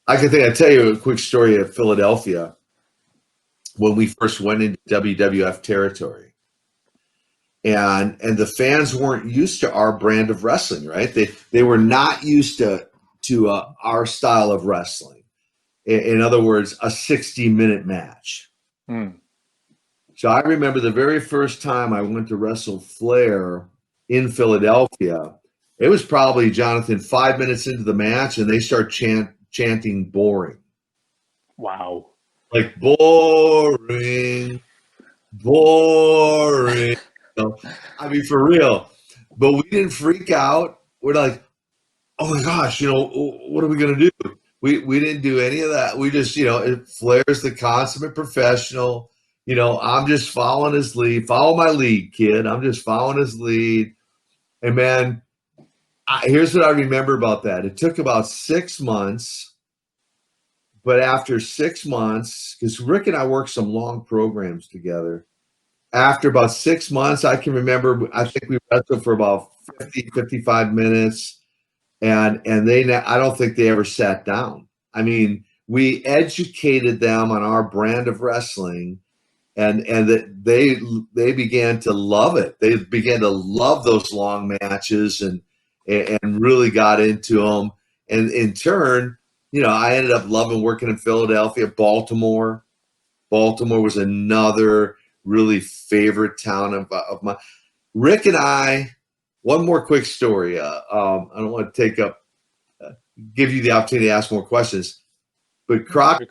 I'll tell you a quick story of Philadelphia when we first went into WWF territory. And the fans weren't used to our brand of wrestling, right? They were not used to our style of wrestling. In other words, a 60-minute match. So I remember the very first time I went to wrestle Flair in Philadelphia, it was probably, Jonathan, 5 minutes into the match, and they start chanting boring. Wow. Like boring, boring. I mean, for real. But we didn't freak out. We're like, oh my gosh, what are we going to do? We didn't do any of that. We just, Flair's the consummate professional. I'm just following his lead. Follow my lead, kid. I'm just following his lead. And man, here's what I remember about that. It took about 6 months. But after 6 months, because Rick and I worked some long programs together, after about 6 months, I can remember, I think we wrestled for about 50, 55 minutes. And I don't think they ever sat down. I mean, we educated them on our brand of wrestling, and that they began to love it. They began to love those long matches and really got into them. And in turn, I ended up loving working in Philadelphia. Baltimore was another really favorite town of my. Rick and I. One more quick story. I don't want to give you the opportunity to ask more questions, but Croc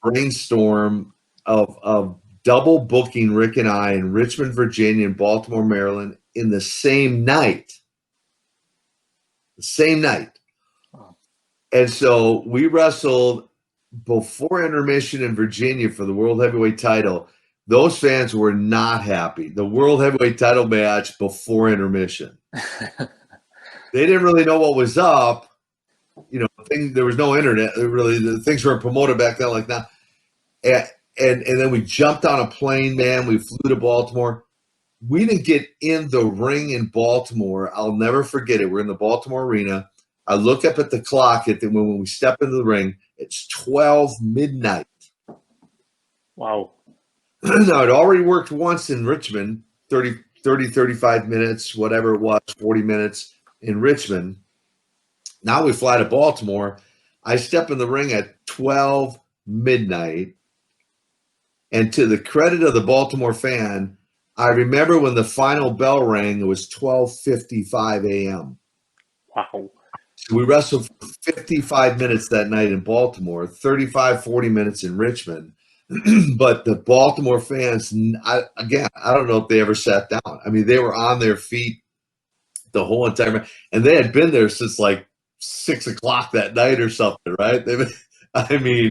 brainstorm of double booking Rick and I in Richmond, Virginia, and Baltimore, Maryland in the same night. And so we wrestled before intermission in Virginia for the World Heavyweight title. Those fans were not happy. The World Heavyweight title match before intermission. They didn't really know what was up. There was no internet. Really, the things weren't promoted back then like that. And then we jumped on a plane, man. We flew to Baltimore. We didn't get in the ring in Baltimore. I'll never forget it. We're in the Baltimore arena. I look up at the clock when we step into the ring. It's 12 midnight. Wow. Now, I'd already worked once in Richmond, 30, 35 minutes, whatever it was, 40 minutes in Richmond. Now we fly to Baltimore. I step in the ring at 12 midnight. And to the credit of the Baltimore fan, I remember when the final bell rang, it was 12:55 a.m. Wow. So we wrestled for 55 minutes that night in Baltimore, 35, 40 minutes in Richmond. But the Baltimore fans, I don't know if they ever sat down. I mean, they were on their feet the whole entire time. And they had been there since like 6 o'clock that night or something, right? I mean,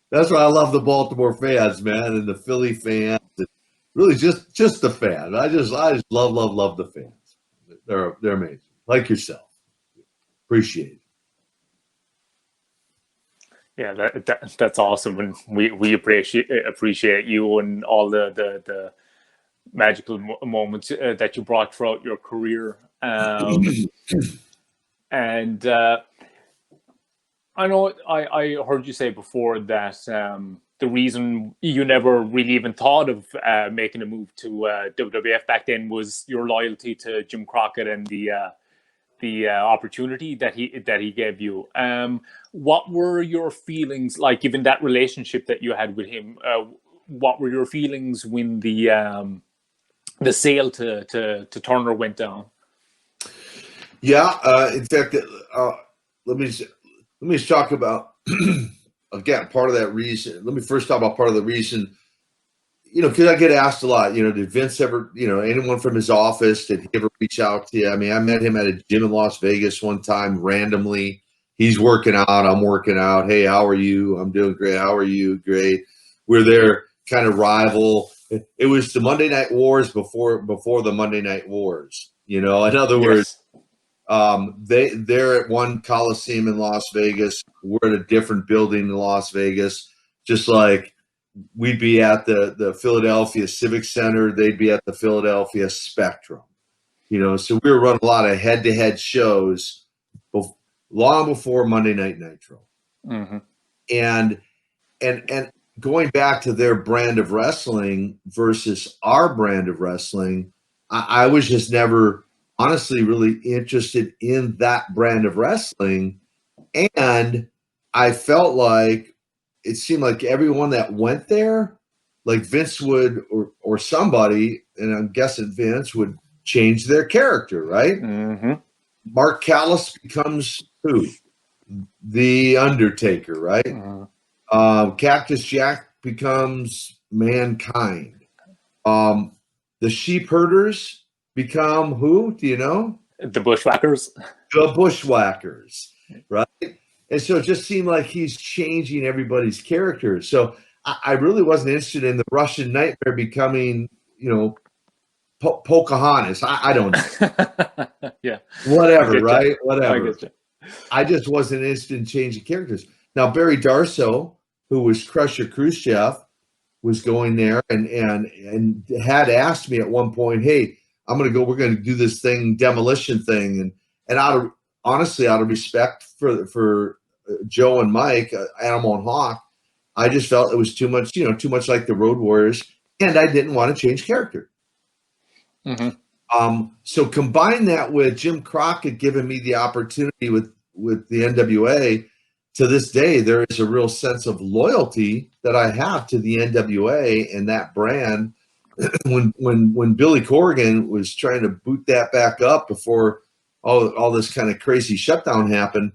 that's why I love the Baltimore fans, man, and the Philly fans. Really, just the fan. I just love the fans. They're amazing, like yourself. Appreciate it. Yeah, that's awesome, and we appreciate you and all the magical moments that you brought throughout your career. And I know I heard you say before that the reason you never really even thought of making a move to WWF back then was your loyalty to Jim Crockett and the opportunity that he gave you. What were your feelings like, given that relationship that you had with him? What were your feelings when the sale to Turner went down? Yeah, in fact, let me talk about again part of that reason. Let me first talk about part of the reason because I get asked a lot, did Vince ever, anyone from his office, did he ever reach out to you? I mean, I met him at a gym in Las Vegas one time randomly. He's working out. I'm working out. Hey, how are you? I'm doing great. How are you? Great. We're there, kind of rival. It was the Monday Night Wars before the Monday Night Wars. In other words, Yes. they're at one Coliseum in Las Vegas. We're at a different building in Las Vegas. Just like we'd be at the Philadelphia Civic Center, they'd be at the Philadelphia Spectrum. So we were running a lot of head-to-head shows long before Monday Night Nitro. Mm-hmm. And going back to their brand of wrestling versus our brand of wrestling, I was just never honestly really interested in that brand of wrestling. And I felt like it seemed like everyone that went there, like Vince would, or somebody, and I'm guessing Vince would change their character, right? Mm-hmm. Mark Callis becomes who? The Undertaker, right? Mm-hmm. Cactus Jack becomes Mankind. The Sheep Herders become who? Do you know? The Bushwhackers. The Bushwhackers, right? And so it just seemed like he's changing everybody's characters. So I really wasn't interested in the Russian Nightmare becoming, Pocahontas. I don't know. Yeah. Whatever, right? Whatever. I I just wasn't interested in changing characters. Now, Barry Darso, who was Crusher Khrushchev, was going there and had asked me at one point, hey, we're going to do this demolition thing. And honestly, out of respect for Joe and Mike, Animal and Hawk, I just felt it was too much like the Road Warriors, and I didn't want to change character. Mm-hmm. So combine that with Jim Crockett giving me the opportunity with the NWA. To this day, there is a real sense of loyalty that I have to the NWA and that brand. When Billy Corgan was trying to boot that back up before all this kind of crazy shutdown happened,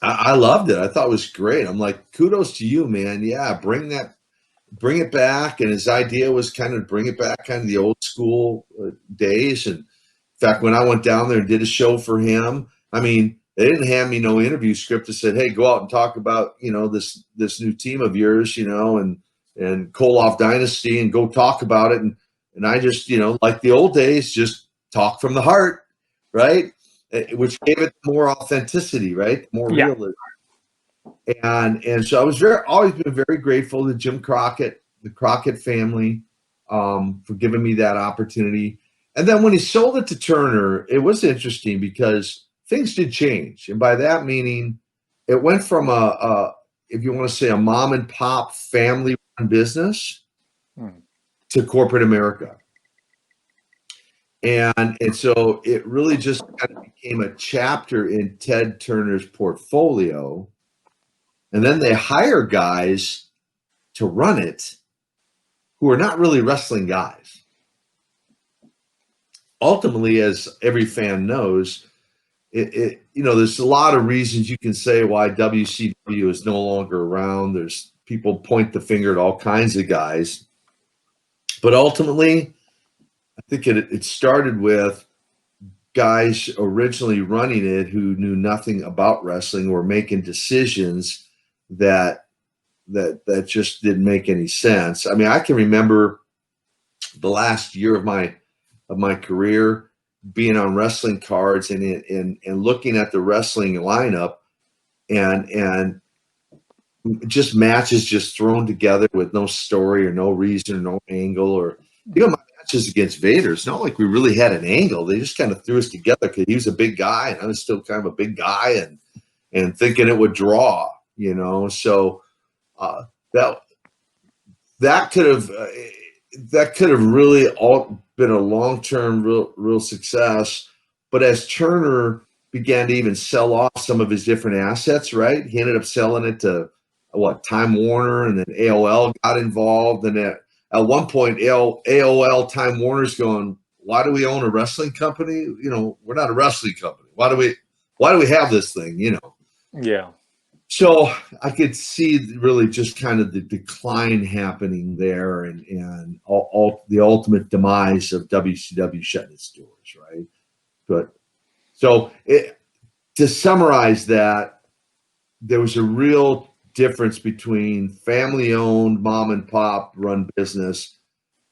I loved it. I thought it was great. I'm like, kudos to you, man. Yeah, bring it back. And his idea was kind of bring it back kind of the old school days. And in fact, when I went down there and did a show for him, I mean, they didn't hand me no interview script that said, hey, go out and talk about, this new team of yours, and Koloff Dynasty, and go talk about it. And I just, like the old days, just talk from the heart, right? Which gave it more authenticity, right? More realism. And so I was always been very grateful to Jim Crockett, the Crockett family, for giving me that opportunity. And then when he sold it to Turner, it was interesting because things did change. And by that meaning, it went from if you want to say a mom and pop family run business to corporate America. And so it really just kind of became a chapter in Ted Turner's portfolio. And then they hire guys to run it who are not really wrestling guys. Ultimately, as every fan knows, there's a lot of reasons you can say why WCW is no longer around. There's people point the finger at all kinds of guys. But ultimately, I think it started with guys originally running it who knew nothing about wrestling, were making decisions that just didn't make any sense. I mean, I can remember the last year of my career being on wrestling cards and looking at the wrestling lineup and just matches just thrown together with no story or no reason or no angle, or my matches against Vader. It's not like we really had an angle. They just kind of threw us together because he was a big guy and I was still kind of a big guy and thinking it would draw, So that could have really all been a long-term real success. But as Turner began to even sell off some of his different assets, right? He ended up selling it to Time Warner, and then AOL got involved. And at one point, AOL Time Warner's going, why do we own a wrestling company? We're not a wrestling company. Why do we have this thing? Yeah. So I could see really just kind of the decline happening there, and all the ultimate demise of WCW shutting its doors, right? But so to summarize that, there was a real difference between family-owned, mom and pop run business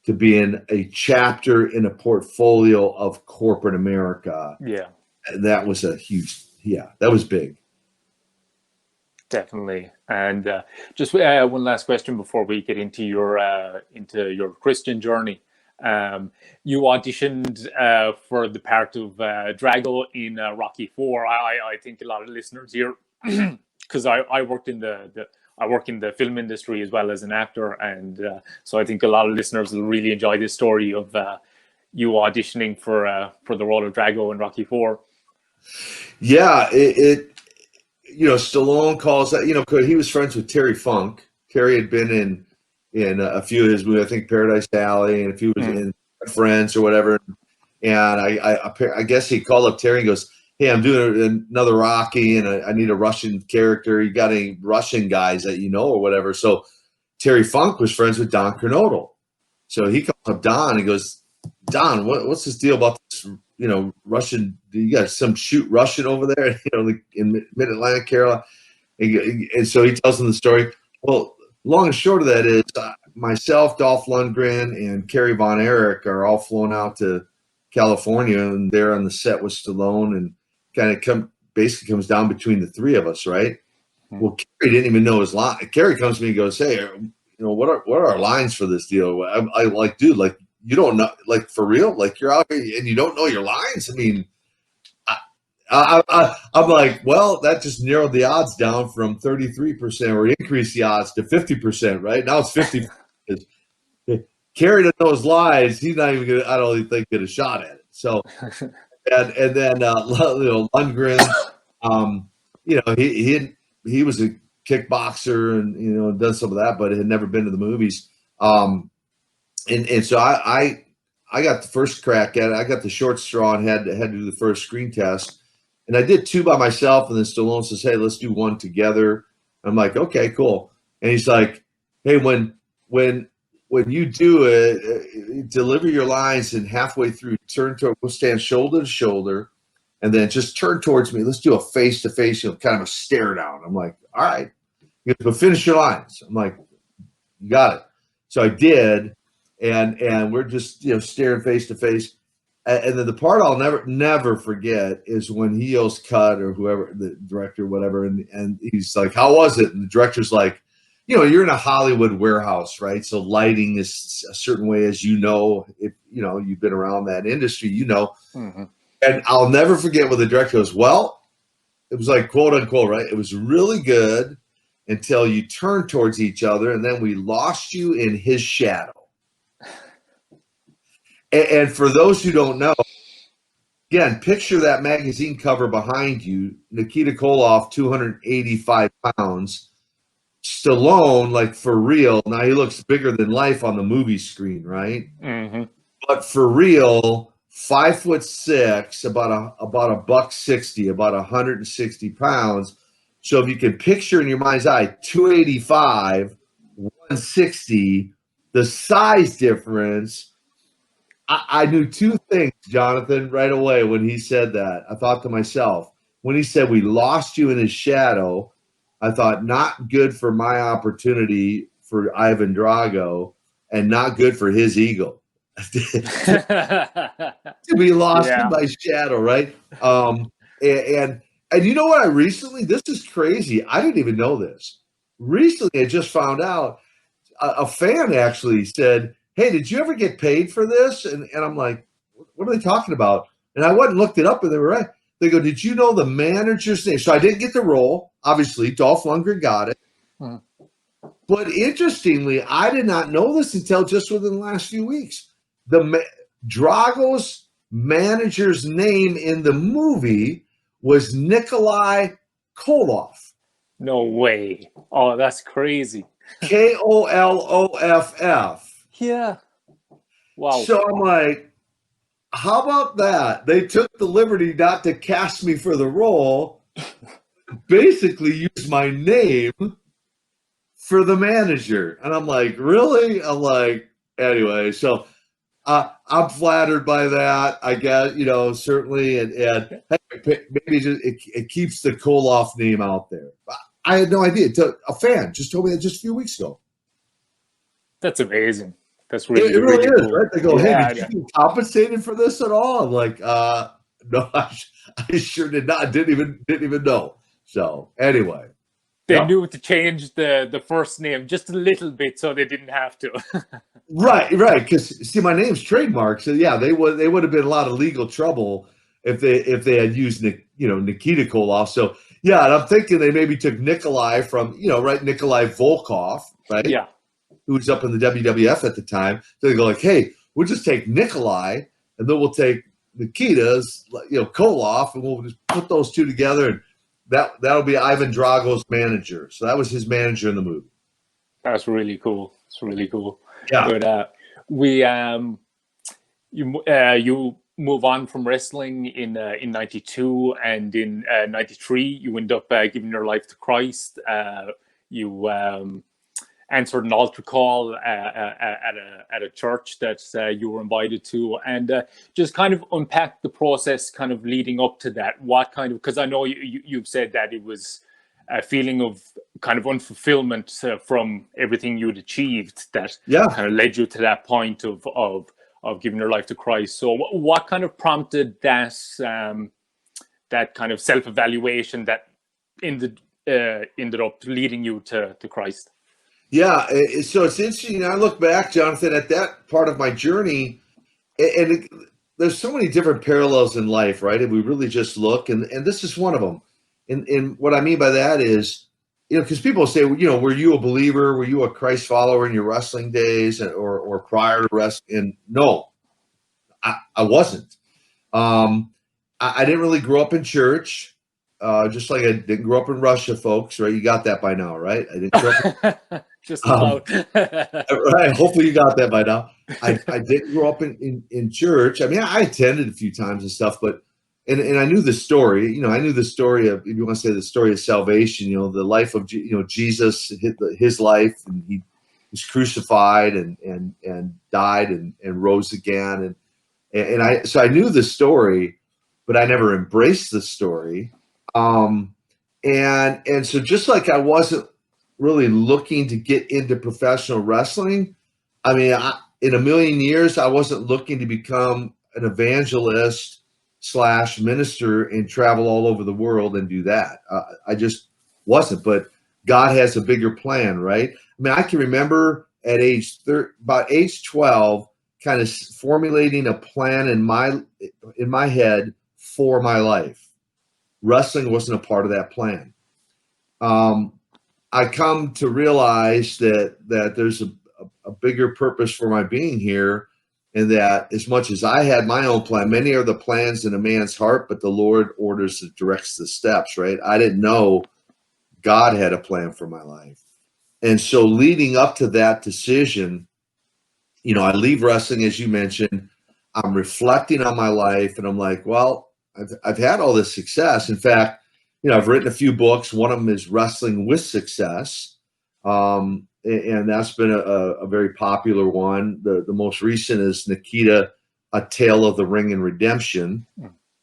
to being a chapter in a portfolio of corporate America. Yeah, And that was a huge, that was big. definitely. And just one last question before we get into your Christian journey. You auditioned for the part of Drago in Rocky Four. I think a lot of listeners here, because I worked in I work in the film industry as well as an actor, and so I think a lot of listeners will really enjoy this story of you auditioning for the role of Drago in Rocky Four. Yeah, it Stallone calls that, 'cause he was friends with Terry Funk. Terry had been in a few of his movies, I think Paradise Alley, and a few was in Friends or whatever. And I guess he called up Terry and goes, "Hey, I'm doing another Rocky, and I need a Russian character. You got any Russian guys that you know or whatever?" So Terry Funk was friends with Don Kernodle. So he calls up Don and goes, "Don, what's this deal about this, Russian? You got some shoot Russian over there, like in Mid-Atlantic, Carolina?" And so he tells them the story. Well, long and short of that is myself, Dolph Lundgren, and Kerry Von Erich are all flown out to California, and they're on the set with Stallone, and kind of basically comes down between the three of us, right? Well, Kerry didn't even know his line. Kerry comes to me and goes, "Hey, what are our lines for this deal?" I like, dude, like, you don't know, like, for real, like, you're out here and you don't know your lines. I mean, I'm like, well, that just narrowed the odds down from 33%, or increased the odds to 50%, right? Now it's 50. Kerry doesn't know his lines. He's not even gonna, I don't even think, get a shot at it. So, and then Lundgren, he was a kickboxer and done some of that, but had never been to the movies. And so I got the first crack at it. I got the short straw and had to do the first screen test. And I did two by myself, and then Stallone says, "Hey, let's do one together." I'm like, "Okay, cool." And he's like, "Hey, when you do it, deliver your lines, and halfway through, we'll stand shoulder to shoulder, and then just turn towards me. Let's do a face to face, kind of a stare down." I'm like, "All right." He goes, "But finish your lines." I'm like, "You got it." So I did, and we're just staring face to face. And then the part I'll never forget is when he yells cut, or whoever, the director, whatever, and he's like, "How was it?" And the director's like, you're in a Hollywood warehouse, right? So lighting is a certain way, as if you've been around that industry, Mm-hmm. And I'll never forget what the director goes, "Well, it was like, quote unquote, right? It was really good until you turned towards each other, and then we lost you in his shadow." And for those who don't know, again, picture that magazine cover behind you. Nikita Koloff, 285 pounds. Stallone, like, for real. Now he looks bigger than life on the movie screen, right? Mm-hmm. But for real, 5'6", about a $160, about 160 pounds. So if you can picture in your mind's eye, 285, 160, the size difference. I knew two things, Jonathan, right away when he said that. I thought to myself, when he said we lost you in his shadow, I thought, not good for my opportunity for Ivan Drago, and not good for his ego to be lost in my shadow, right? And you know what? This is crazy. I didn't even know this. Recently, I just found out a fan actually said, "Hey, did you ever get paid for this?" And I'm like, "What are they talking about?" And I went and looked it up, and they were right. They go, "Did you know the manager's name?" So I didn't get the role. Obviously, Dolph Lundgren got it. Mm. But interestingly, I did not know this until just within the last few weeks. Drago's manager's name in the movie was Nikolai Koloff. No way. Oh, that's crazy. Kolloff. Yeah. Wow. So I'm like, how about that? They took the liberty not to cast me for the role, basically use my name for the manager. And I'm like, really? I'm like, anyway, so I'm flattered by that, I guess, certainly. And hey, maybe it keeps the Koloff name out there. I had no idea. A fan just told me that just a few weeks ago. That's amazing. That's It really, really really is, cool. right? They go, hey, Yeah, did you get compensated for this at all? I'm like, no, I sure did not. Didn't even know. So anyway. they Yep. knew to change the first name just a little bit so they didn't have to. Right. Because see, my name's trademarked, so yeah, they would have been a lot of legal trouble if they had used Nikita Koloff. So yeah, and I'm thinking they maybe took Nikolai from right, Nikolai Volkov, right, Yeah, who was up in the WWF at the time. So they go like, hey, we'll just take Nikolai, and then we'll take Nikita's Koloff, and we'll just put those two together, and that'll be Ivan Drago's manager. So that was his manager in the movie. that's really cool. It's really cool. Yeah. But you move on from wrestling in '92, and in '93 you end up giving your life to Christ. You answered an altar call at a church that you were invited to, and just kind of unpack the process, kind of leading up to that. What kind of, because I know you've said that it was a feeling of kind of unfulfillment from everything you'd achieved that kind of led you to that point of giving your life to Christ. So what kind of prompted that that kind of self-evaluation that ended up leading you to Christ? Yeah, so it's interesting. I look back, Jonathan, at that part of my journey, and there's so many different parallels in life, right? If we really just look, and this is one of them. And what I mean by that is, because people say, were you a believer? Were you a Christ follower in your wrestling days or prior to wrestling? And no, I wasn't. I didn't really grow up in church, just like I didn't grow up in Russia, folks, right? You got that by now, right? I didn't grow up just about. right. Hopefully you got that by now. I didn't grow up in church. I mean, I attended a few times and stuff, but and I knew the story. I knew the story of, if you want to say the story of salvation. The life of Jesus, his life, and he was crucified and died and rose again, and so I knew the story, but I never embraced the story. And so just like I wasn't really looking to get into professional wrestling, I mean, in a million years, I wasn't looking to become an evangelist / minister and travel all over the world and do that. I just wasn't, but God has a bigger plan, right? I mean, I can remember at about age 12, kind of formulating a plan in my head for my life. Wrestling wasn't a part of that plan. I come to realize that there's a bigger purpose for my being here, and that as much as I had my own plan, many are the plans in a man's heart, but the Lord orders and directs the steps, right? I didn't know God had a plan for my life. And so leading up to that decision, I leave wrestling, as you mentioned. I'm reflecting on my life, and I'm like, well, I've had all this success. In fact, I've written a few books. One of them is Wrestling with Success. And that's been a very popular one. The most recent is Nikita, A Tale of the Ring and Redemption.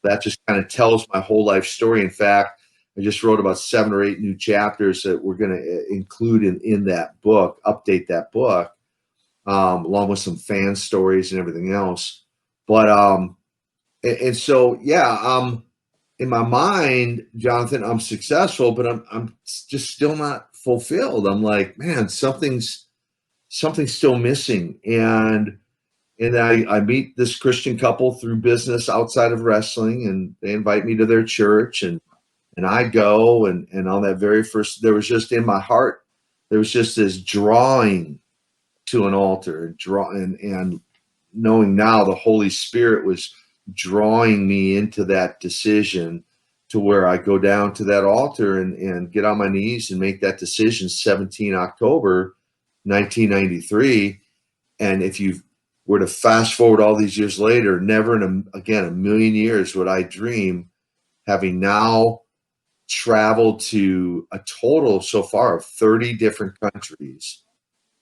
That just kind of tells my whole life story. In fact, I just wrote about 7 or 8 new chapters that we're going to include in that book, update that book, along with some fan stories and everything else. But and so, yeah, in my mind, Jonathan, I'm successful, but I'm just still not fulfilled. I'm like, man, something's still missing. And I meet this Christian couple through business outside of wrestling, and they invite me to their church, and I go, and on that very first, there was just in my heart, there was just this drawing to an altar, and knowing now the Holy Spirit was drawing me into that decision, to where I go down to that altar and get on my knees and make that decision. 17 October 1993. And if you were to fast forward all these years later, never in a million years would I dream, having now traveled to a total so far of 30 different countries,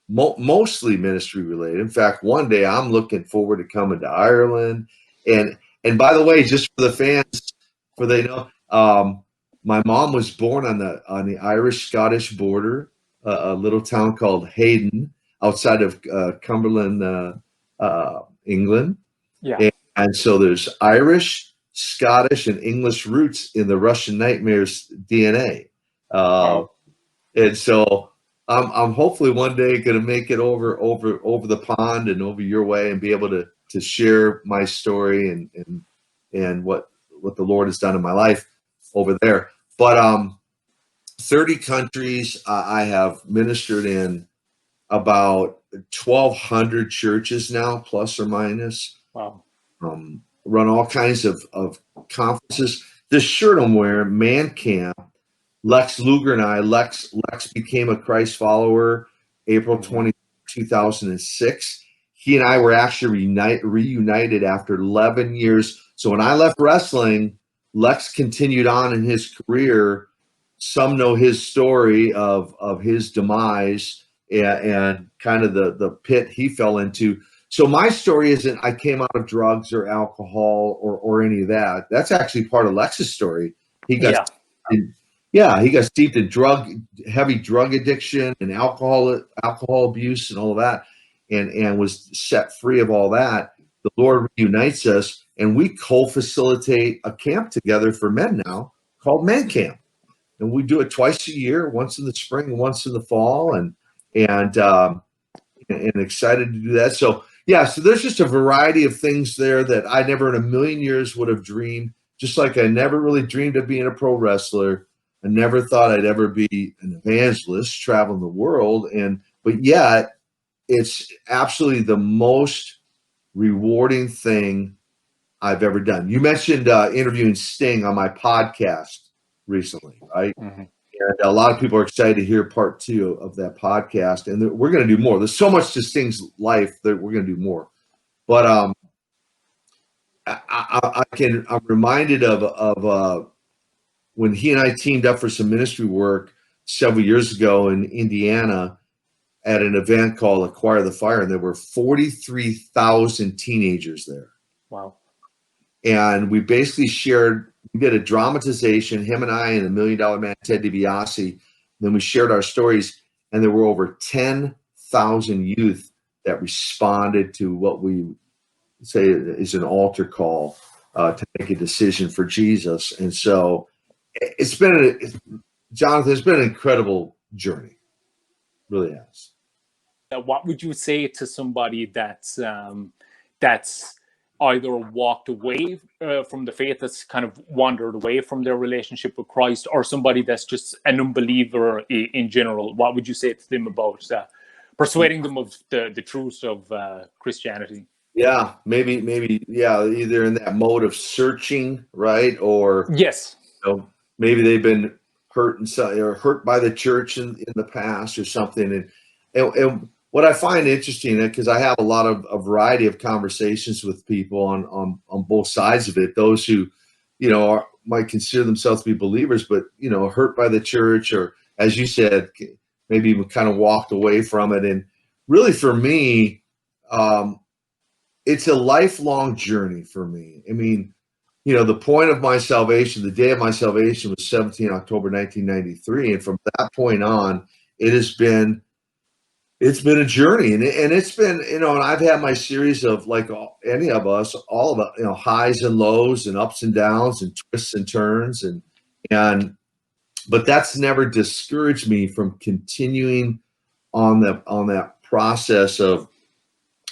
mostly ministry related. In fact, one day I'm looking forward to coming to Ireland. And by the way, just for the fans, for they know, my mom was born on the Irish-Scottish border, a little town called Hayden, outside of Cumberland, England. Yeah. And so there's Irish, Scottish, and English roots in the Russian Nightmare's DNA. Wow. And so I'm hopefully one day going to make it over the pond and over your way and be able to share my story and what the Lord has done in my life over there. But 30 countries, I have ministered in about 1,200 churches now, plus or minus. Wow. Run all kinds of conferences. This shirt I'm wearing, Man Camp, Lex Luger and I, Lex became a Christ follower April 20, 2006. He and I were actually reunited after 11 years. So when I left wrestling, Lex continued on in his career. Some know his story of his demise and kind of the pit he fell into. So my story isn't I came out of drugs or alcohol or any of that. That's actually part of Lex's story. He got he got steeped in heavy drug addiction and alcohol abuse and all of that, and was set free of all that. The Lord reunites us, and we co-facilitate a camp together for men now called Man Camp, and we do it twice a year, once in the spring and once in the fall, and excited to do that. So yeah, so there's just a variety of things there that I never in a million years would have dreamed. Just like I never really dreamed of being a pro wrestler. I never thought I'd ever be an evangelist traveling the world. But yet it's absolutely the most rewarding thing I've ever done. You mentioned interviewing Sting on my podcast recently, right? Mm-hmm. And a lot of people are excited to hear part 2 of that podcast. And we're going to do more. There's so much to Sting's life that we're going to do more. But I'm reminded of when he and I teamed up for some ministry work several years ago in Indiana at an event called Acquire the Fire, and there were 43,000 teenagers there. Wow. And we basically we did a dramatization, him and I and the $1 Million Man, Ted DiBiase. Then we shared our stories, and there were over 10,000 youth that responded to what we say is an altar call to make a decision for Jesus. And so Jonathan, it's been an incredible journey. It really has. What would you say to somebody that's either walked away from the faith, that's kind of wandered away from their relationship with Christ, or somebody that's just an unbeliever in general? What would you say to them about persuading them of the truths of Christianity? Yeah, maybe, either in that mode of searching, right? Or yes, maybe they've been hurt or hurt by the church in the past or something. And what I find interesting, because I have a variety of conversations with people on both sides of it, those who, might consider themselves to be believers, but, hurt by the church, or as you said, maybe kind of walked away from it. And really for me, it's a lifelong journey for me. I mean, the point of my salvation, the day of my salvation was 17 October 1993. And from that point on, it's been a journey, and it's been, and I've had my series of, like any of us, all of it, highs and lows and ups and downs and twists and turns. But that's never discouraged me from continuing on that process of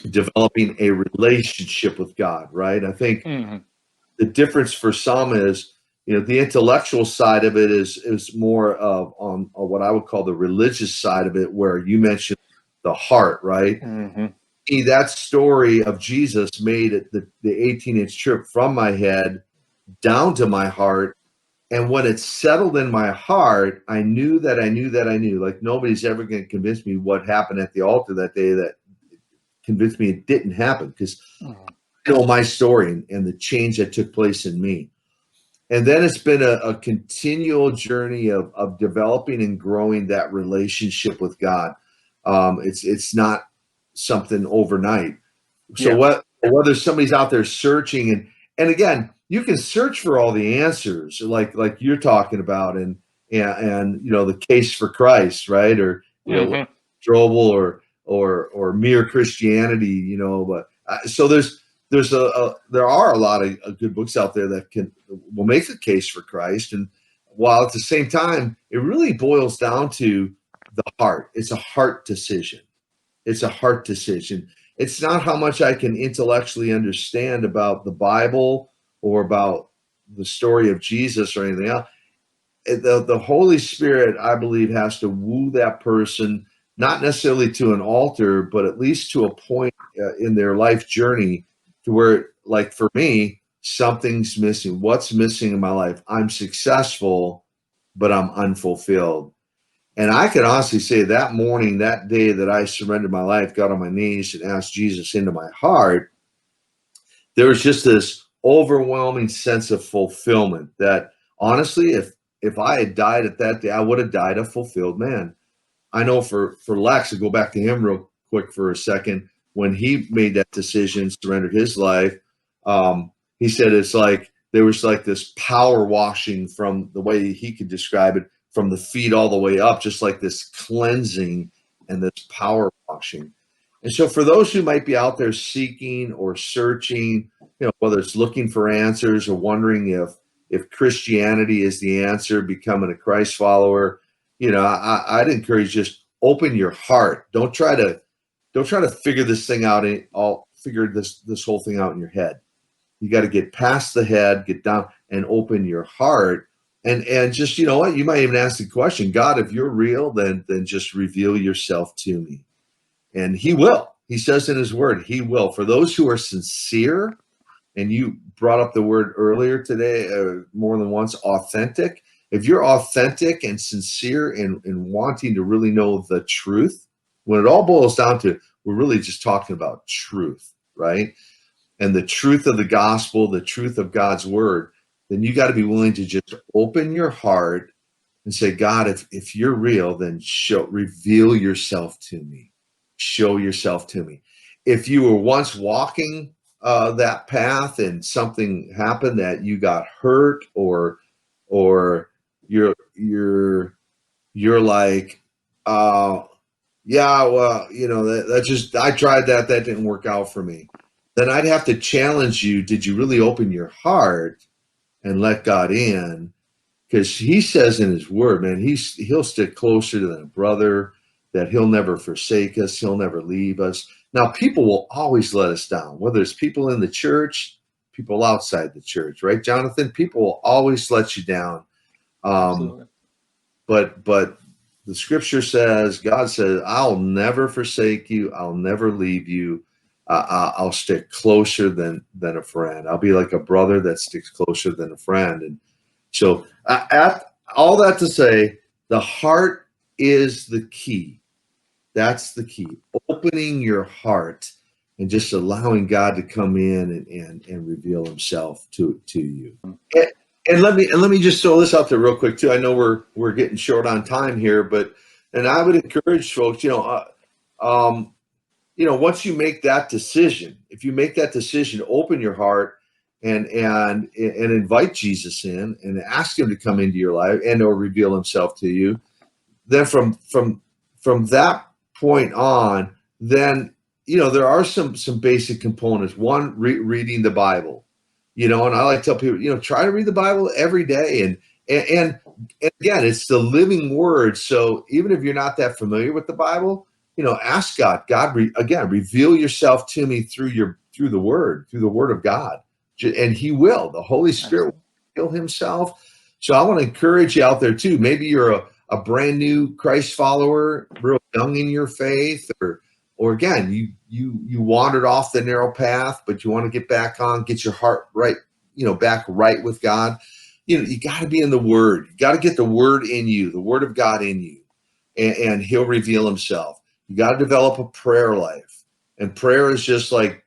developing a relationship with God, right? I think the difference for some is, the intellectual side of it is more of on what I would call the religious side of it, where you mentioned the heart, right? See, that story of Jesus made it the 18-inch trip from my head down to my heart. And when it settled in my heart, I knew, like nobody's ever going to convince me what happened at the altar that day that convinced me it didn't happen, because I know my story and the change that took place in me. And then it's been a continual journey of developing and growing that relationship with God. It's not something overnight. So Yeah. whether somebody's out there searching, and again, you can search for all the answers like you're talking about, and you know, the case for Christ, right? Or, you know, Hmm. Strobel, or mere Christianity, you know. But so there are a lot of good books out there that will make the case for Christ, and while at the same time it really boils down to the heart. It's a heart decision. It's a heart decision. It's not how much I can intellectually understand about the Bible or about the story of Jesus or anything else. The Holy Spirit, I believe, has to woo that person, not necessarily to an altar, but at least to a point in their life journey to where, like for me, something's missing. What's missing in my life? I'm successful, but I'm unfulfilled. And I can honestly say that morning, that day that I surrendered my life, got on my knees and asked Jesus into my heart, there was just this overwhelming sense of fulfillment that honestly, if I had died at that day, I would have died a fulfilled man. I know for Lex, to go back to him real quick for a second, when he made that decision, surrendered his life, he said it's like there was like this power washing, from the way he could describe it, from the feet all the way up, just like this cleansing and this power washing. And so for those who might be out there seeking or searching, you know, whether it's looking for answers or wondering if Christianity is the answer, becoming a Christ follower, you know, I'd encourage, just open your heart. Don't try to figure this thing out. All figure this whole thing out in your head. You got to get past the head, get down, and open your heart. And just, you know what, you might even ask the question, God, if you're real, then just reveal yourself to me. And he will. He says in his word, he will. For those who are sincere, and you brought up the word earlier today more than once, authentic. If you're authentic and sincere in wanting to really know the truth, when it all boils down to, we're really just talking about truth, right? And the truth of the gospel, the truth of God's word, then you got to be willing to just open your heart and say, God, if you're real, then reveal yourself to me. Show yourself to me. If you were once walking that path and something happened that you got hurt, or you're like, yeah, well, you know, that just, I tried that didn't work out for me. Then I'd have to challenge you. Did you really open your heart and let God in? Because he says in his word, man, he'll stick closer than a brother, that he'll never forsake us, he'll never leave us. Now, people will always let us down, whether it's people in the church, people outside the church, right, Jonathan? People will always let you down. Um, Absolutely. but the scripture says, God says, I'll never forsake you, I'll never leave you. I'll stick closer than a friend. I'll be like a brother that sticks closer than a friend. And so, at all that to say, the heart is the key. That's the key. Opening your heart and just allowing God to come in and reveal Himself to you. And, and let me just throw this out there real quick too. I know we're getting short on time here, but and I would encourage folks, once you make that decision, if you make that decision, open your heart and invite Jesus in and ask Him to come into your life and or reveal Himself to you. Then from that point on, then there are some basic components. One, reading the Bible, and I like to tell people, try to read the Bible every day, and again, it's the living word. So even if you're not that familiar with the Bible, ask God. Again, reveal yourself to me through the word of God, and He will. The Holy Spirit will reveal Himself. So I want to encourage you out there too. Maybe you're a brand new Christ follower, real young in your faith, or again, you wandered off the narrow path, but you want to get back on, get your heart right, back right with God. You got to be in the Word. You got to get the Word in you, the Word of God in you, and He'll reveal Himself. You got to develop a prayer life, and prayer is just like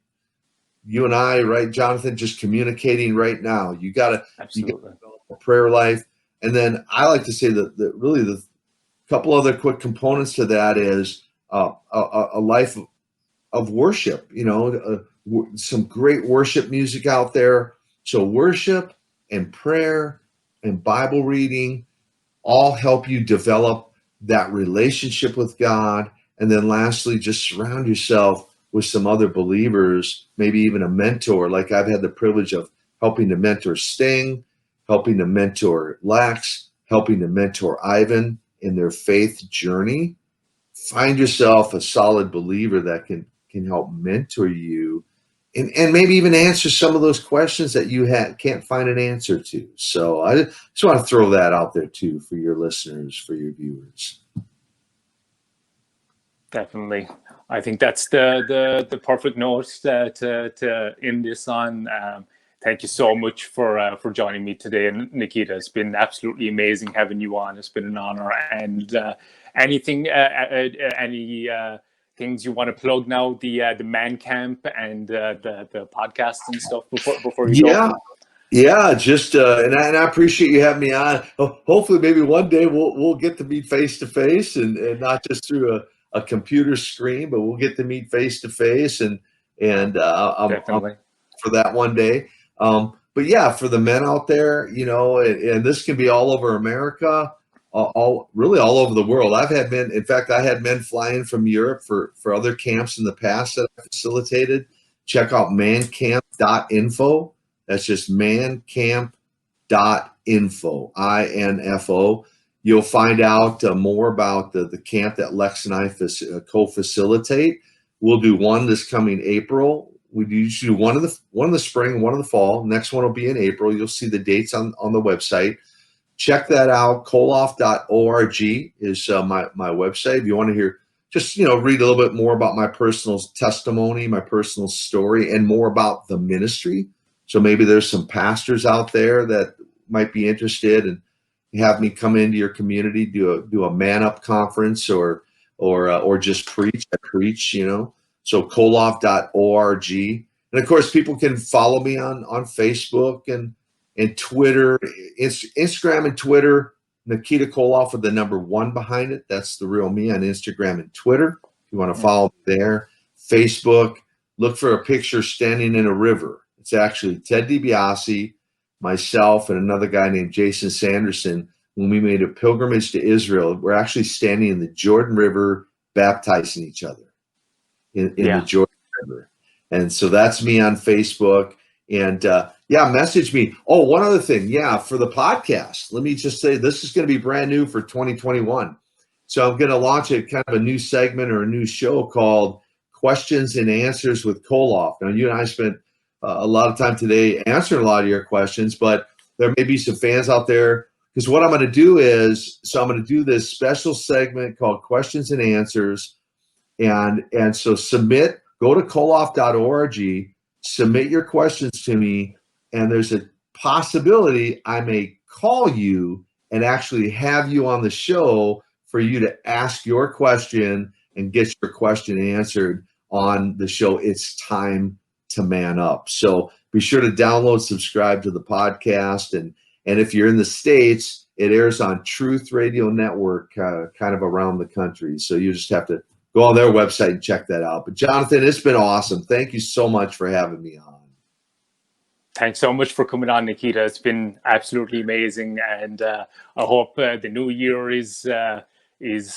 you and I, right, Jonathan, just communicating right now. You got to Absolutely. develop prayer life. And then I like to say that really the couple other quick components to that is a life of worship, some great worship music out there. So worship and prayer and Bible reading all help you develop that relationship with God. And then lastly, just surround yourself with some other believers, maybe even a mentor. Like I've had the privilege of helping to mentor Sting, helping to mentor Lex, helping to mentor Ivan in their faith journey. Find yourself a solid believer that can help mentor you and maybe even answer some of those questions that you can't find an answer to. So I just want to throw that out there too for your listeners, for your viewers. Definitely. I think that's the perfect note to end this on. Thank you so much for joining me today, Nikita. It's been absolutely amazing having you on. It's been an honor. And anything, any things you want to plug now? The Man Camp and the podcast and stuff before you go. Yeah, just and I appreciate you having me on. Hopefully, maybe one day we'll get to meet face to face and not just through a computer screen, but we'll get to meet face to face and I'm for that one day. But yeah, for the men out there, and this can be all over America, really all over the world. I've had men. In fact, I had men fly in from Europe for other camps in the past that I facilitated. Check out mancamp.info. That's just mancamp.info, INFO. You'll find out more about the camp that Lex and I co-facilitate. We'll do one this coming April. We usually do one in the spring, one in the fall. Next one will be in April. You'll see the dates on the website. Check that out. Koloff.org is my website. If you want to hear, just read a little bit more about my personal testimony, my personal story, and more about the ministry. So maybe there's some pastors out there that might be interested and have me come into your community, do a man up conference or just preach. I preach, So koloff.org. And of course, people can follow me on Facebook and Twitter, Instagram and Twitter. Nikita Koloff with the number 1 behind it. That's the real me on Instagram and Twitter. If you want to follow me there. Facebook, look for a picture standing in a river. It's actually Ted DiBiase, myself, and another guy named Jason Sanderson. When we made a pilgrimage to Israel, we're actually standing in the Jordan River, baptizing each other in the Jordan River. And so that's me on Facebook. And message me. Oh, one other thing. Yeah, for the podcast, let me just say this is going to be brand new for 2021. So I'm going to launch a kind of a new segment or a new show called Questions and Answers with Koloff. Now, you and I spent a lot of time today answering a lot of your questions, but there may be some fans out there, because what I'm going to do is, I'm going to do this special segment called Questions and Answers. And so go to koloff.org, submit your questions to me, and there's a possibility I may call you and actually have you on the show for you to ask your question and get your question answered on the show. It's time to man up. So be sure to download, subscribe to the podcast. And if you're in the States, it airs on Truth Radio Network, kind of around the country. So you just have to go on their website and check that out. But Jonathan, it's been awesome. Thank you so much for having me on. Thanks so much for coming on, Nikita. It's been absolutely amazing. And I hope the new year is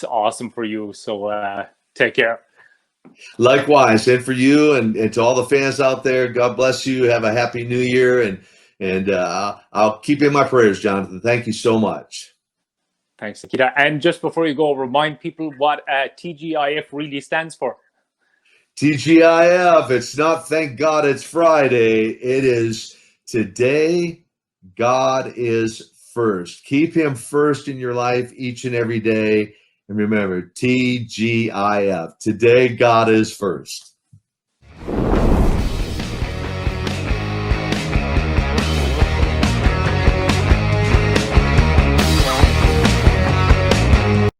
awesome for you. So take care. Likewise, and for you and to all the fans out there, God bless you. Have a happy new year, and I'll keep you in my prayers, Jonathan. Thank you so much. Thanks, Nikita. And just before you go, remind people what TGIF really stands for. TGIF, it's not Thank God It's Friday. It is Today God is First. Keep him first in your life each and every day. And remember, TGIF, Today God is First.